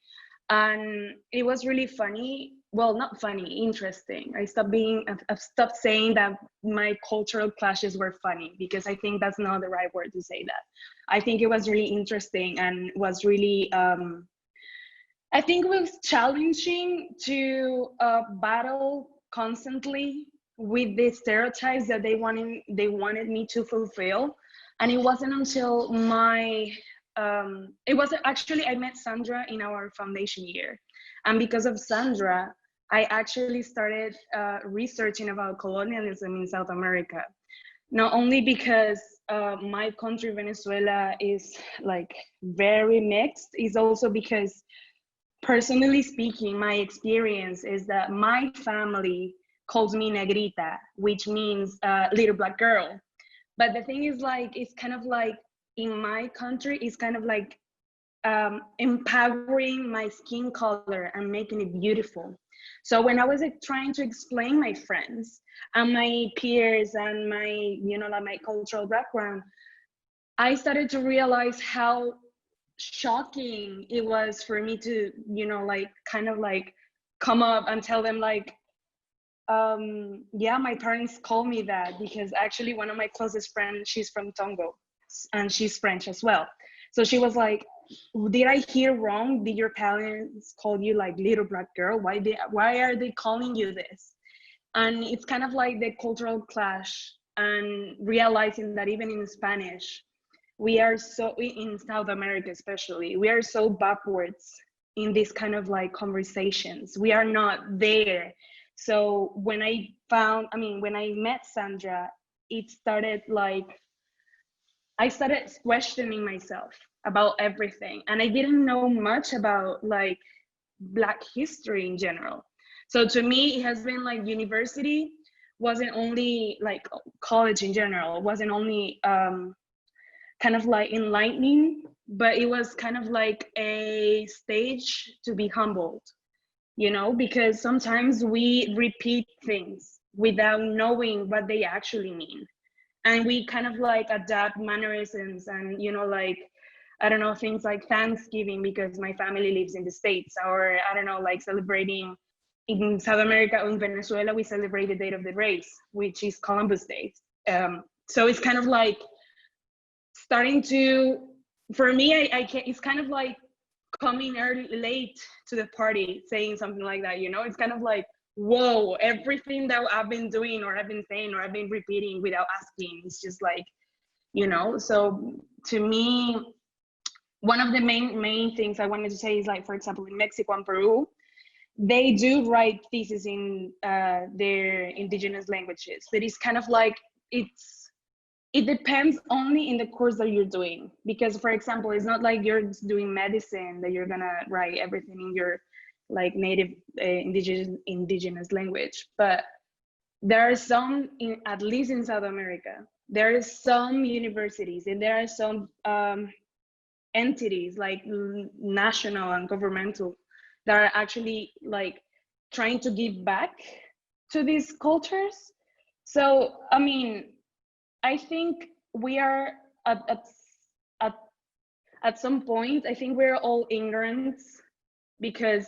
And it was really funny. Well, not funny, interesting. I've stopped saying that my cultural clashes were funny, because I think that's not the right word to say that. I think it was really interesting, and was really, I think it was challenging to battle constantly with the stereotypes that they wanted me to fulfill. And it wasn't until it was actually, I met Sandra in our foundation year. And because of Sandra, I actually started researching about colonialism in South America. Not only because my country, Venezuela, is like very mixed, it's also because, personally speaking, my experience is that my family calls me negrita, which means little black girl. But the thing is, like, it's kind of like, in my country, it's kind of like empowering my skin color and making it beautiful. So when I was trying to explain my friends and my peers and my, you know, like my cultural background, I started to realize how shocking it was for me to, you know, like kind of like come up and tell them, like, yeah, my parents call me that because actually one of my closest friends, she's from Tongo and she's French as well. So she was like, did I hear wrong? Did your parents call you like little black girl? Why are they calling you this? And it's kind of like the cultural clash, and realizing that even in Spanish, we are so, in South America especially, we are so backwards in this kind of like conversations. We are not there. So when I met Sandra, it started like, I started questioning myself about everything. And I didn't know much about like Black history in general. So to me, it has been like university wasn't only like college in general, it wasn't only kind of like enlightening, but it was kind of like a stage to be humbled, you know, because sometimes we repeat things without knowing what they actually mean. And we kind of like adapt mannerisms and, you know, like, I don't know, things like Thanksgiving because my family lives in the States, or I don't know, like celebrating in South America or in Venezuela, we celebrate the date of the race, which is Columbus Day. So it's kind of like starting to, for me, it's kind of like coming late to the party, saying something like that, you know, it's kind of like, whoa, everything that I've been doing or I've been saying or I've been repeating without asking, it's just like, you know. So to me, one of the main things I wanted to say is, like, for example, in Mexico and Peru, they do write theses in their indigenous languages, but it's kind of like it depends only in the course that you're doing. Because, for example, it's not like you're doing medicine that you're gonna write everything in your like native indigenous language. But there are some, at least in South America, there are some universities and there are some entities like national and governmental that are actually like trying to give back to these cultures. So I mean, I think we are at some point, I think we're all ignorant because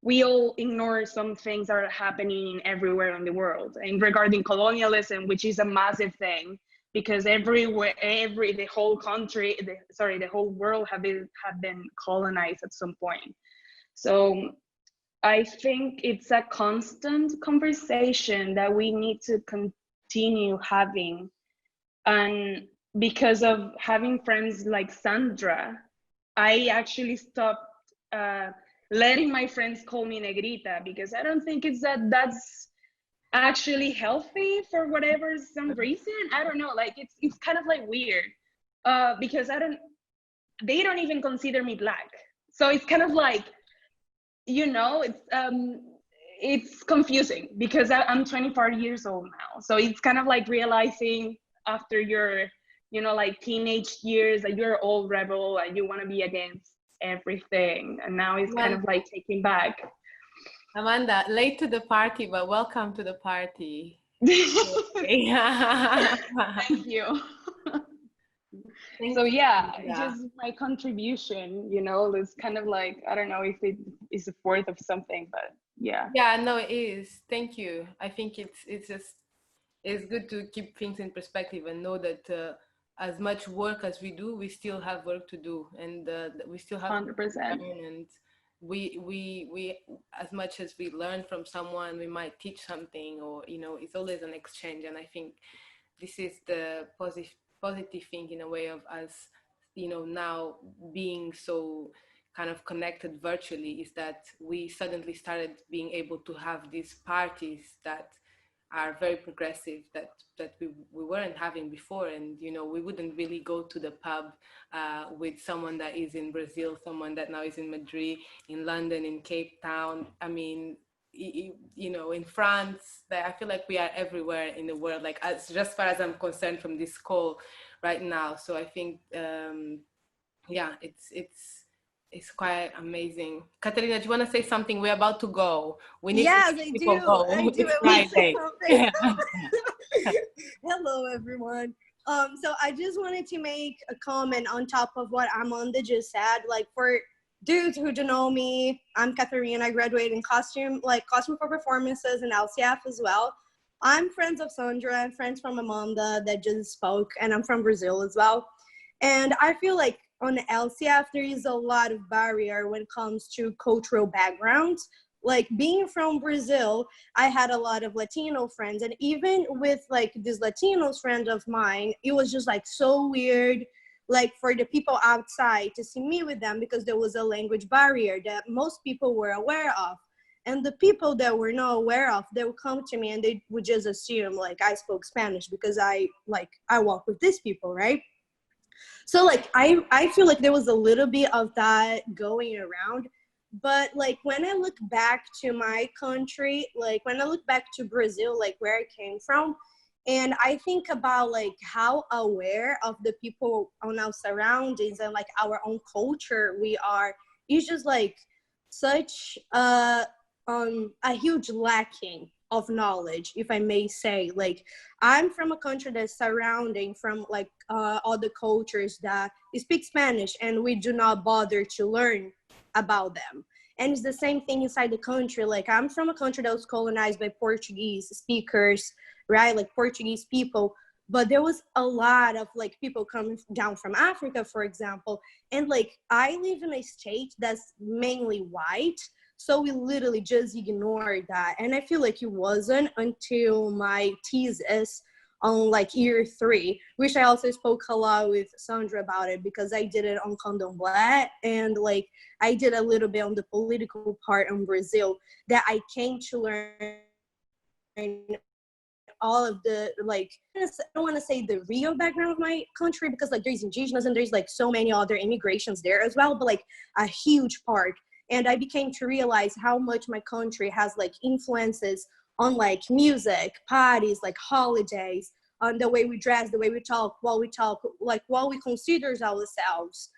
we all ignore some things that are happening everywhere in the world. And regarding colonialism, which is a massive thing, because everywhere, the whole country, the whole world have been colonized at some point. So I think it's a constant conversation that we need to continue having. And because of having friends like Sandra, I actually stopped letting my friends call me negrita, because I don't think that's actually healthy for whatever some reason. I don't know, like it's kind of like weird because they don't even consider me black. So it's kind of like, you know, it's confusing because I'm 24 years old now. So it's kind of like realizing after your, you know, like teenage years that you're all rebel and you want to be against everything, and now it's kind of like taking back. Amanda, late to the party, but welcome to the party. Thank you. So yeah, just my contribution, you know, it's kind of like, I don't know if it is a fourth of something, but yeah. Yeah, no, it is. Thank you. I think it's good to keep things in perspective and know that as much work as we do, we still have work to do, and we still have 100%. And we as much as we learn from someone, we might teach something, or you know, it's always an exchange. And I think this is the positive thing in a way of us, you know, now being so kind of connected virtually, is that we suddenly started being able to have these parties that are very progressive that we weren't having before. And you know, we wouldn't really go to the pub with someone that is in Brazil, someone that now is in Madrid, in London, in Cape Town, I mean, you know, in France. That I feel like we are everywhere in the world, like as just far as I'm concerned from this call right now. So I think yeah, it's quite amazing. Katerina, do you want to say something? We're about to go. We need yes, to I people do. go. I do. It's Friday. Hello, everyone. So I just wanted to make a comment on top of what Amanda just said. Like, for dudes who don't know me, I'm Katerina. I graduated in costume for performances and LCF as well. I'm friends of Sandra and friends from Amanda that just spoke, and I'm from Brazil as well. And I feel like on LCF, there is a lot of barrier when it comes to cultural backgrounds. Like, being from Brazil, I had a lot of Latino friends, and even with like these Latinos friends of mine, it was just like so weird, like for the people outside to see me with them, because there was a language barrier that most people were aware of. And the people that were not aware of, they would come to me and they would just assume like I spoke Spanish because I walk with these people, right? So like I feel like there was a little bit of that going around. But like when I look back to my country, like when I look back to Brazil, like where I came from, and I think about like how aware of the people on our surroundings and like our own culture we are, it's just like such a huge lacking of knowledge, if I may say. Like, I'm from a country that's surrounding from like other cultures that speak Spanish, and we do not bother to learn about them. And it's the same thing inside the country. Like, I'm from a country that was colonized by Portuguese speakers, right? Like Portuguese people. But there was a lot of like people coming down from Africa, for example. And like, I live in a state that's mainly white. So we literally just ignored that. And I feel like it wasn't until my thesis on like year 3, which I also spoke a lot with Sandra about it, because I did it on Candomblé, and like I did a little bit on the political part in Brazil, that I came to learn all of the, like, I don't want to say the real background of my country, because like there's indigenous and there's like so many other immigrations there as well, but like a huge part. And I became to realize how much my country has like influences on like music, parties, like holidays, on the way we dress, the way we talk, like what we consider ourselves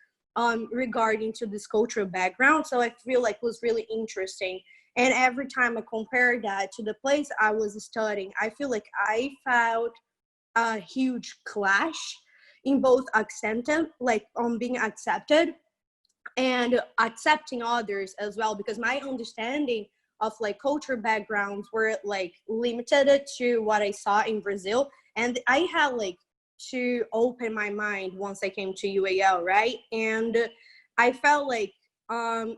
regarding to this cultural background. So I feel like it was really interesting. And every time I compare that to the place I was studying, I feel like I felt a huge clash in both being accepted and accepting others as well, because my understanding of like culture backgrounds were like limited to what I saw in Brazil. And I had like to open my mind once I came to UAL, right? And I felt like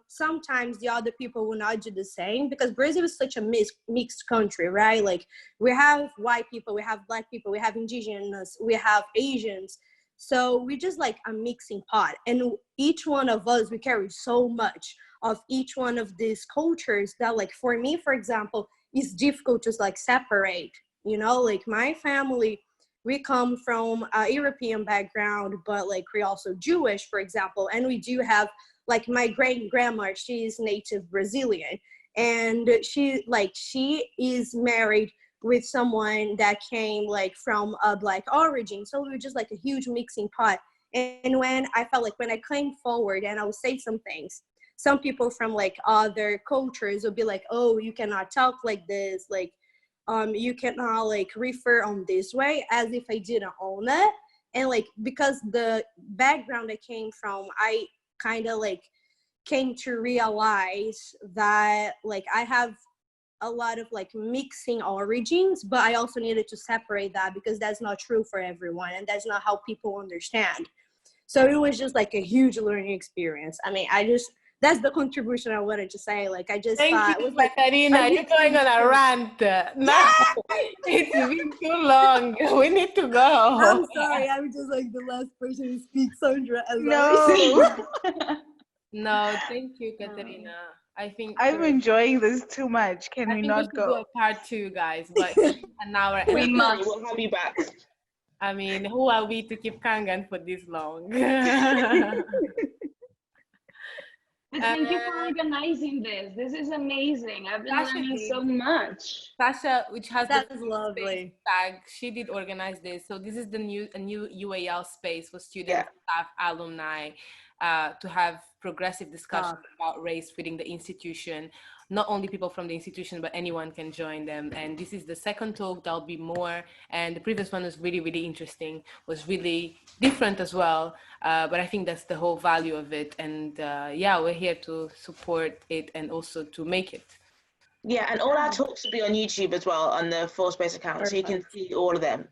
sometimes the other people will not do the same, because Brazil is such a mixed country, right? Like we have white people, we have black people, we have indigenous, we have Asians. So we just like a mixing pot, and each one of us, we carry so much of each one of these cultures that like for me, for example, it's difficult to like separate, you know, like my family, we come from a European background, but like we're also Jewish, for example, and we do have like my great-grandma, she's native Brazilian, and she is married with someone that came like from a black origin. So we were just like a huge mixing pot. And when I felt like when I came forward and I would say some things, some people from like other cultures would be like, oh, you cannot talk like this, like you cannot like refer on this way, as if I didn't own it. And like because the background I came from, I kind of like came to realize that like I have a lot of like mixing origins, but I also needed to separate that, because that's not true for everyone and that's not how people understand. So it was just like a huge learning experience. I mean, that's the contribution I wanted to say. Like I just thought it was like, Katarina, you're going on a rant. No, it's been too long. We need to go. I'm sorry, I'm just like the last person to speak, Sandra, as No. No, thank you, Katarina. I think I'm enjoying this too much. Can we not do go? a part 2, guys, but an hour. We must. We'll have you back. I mean, who are we to keep Kangan for this long? Thank you for organizing this. This is amazing. I've been learning so much. Sasha, which has That's lovely tag, she did organize this. So this is a new UAL space for students, staff, alumni, to have progressive discussion about race within the institution. Not only people from the institution, but anyone can join them. And this is the second talk. There'll be more. And the previous one was really, really interesting, was really different as well. But I think that's the whole value of it. And yeah, we're here to support it and also to make it. Yeah, and all our talks will be on YouTube as well, on the 4ourth Space account. Perfect. So you can see all of them.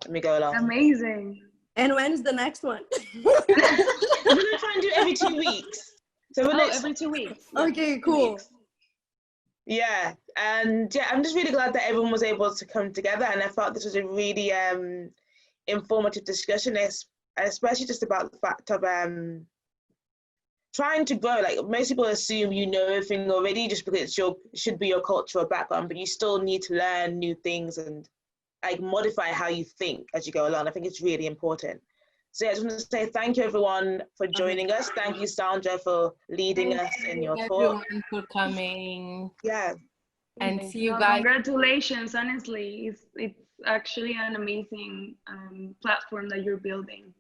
Let me go along. Amazing. And when is the next one? We're going to try and do it every 2 weeks. So every 2 weeks. Yeah. Okay, cool. Yeah, and yeah, I'm just really glad that everyone was able to come together, and I felt this was a really informative discussion, especially just about the fact of trying to grow. Like most people assume you know everything already just because it should be your cultural background, but you still need to learn new things and like modify how you think as you go along. I think it's really important. So yeah, I just want to say thank you everyone for joining us. Thank you, Sandra, for leading us in your talk. Everyone for coming. Yeah. And see you guys. Congratulations, honestly. It's actually an amazing platform that you're building.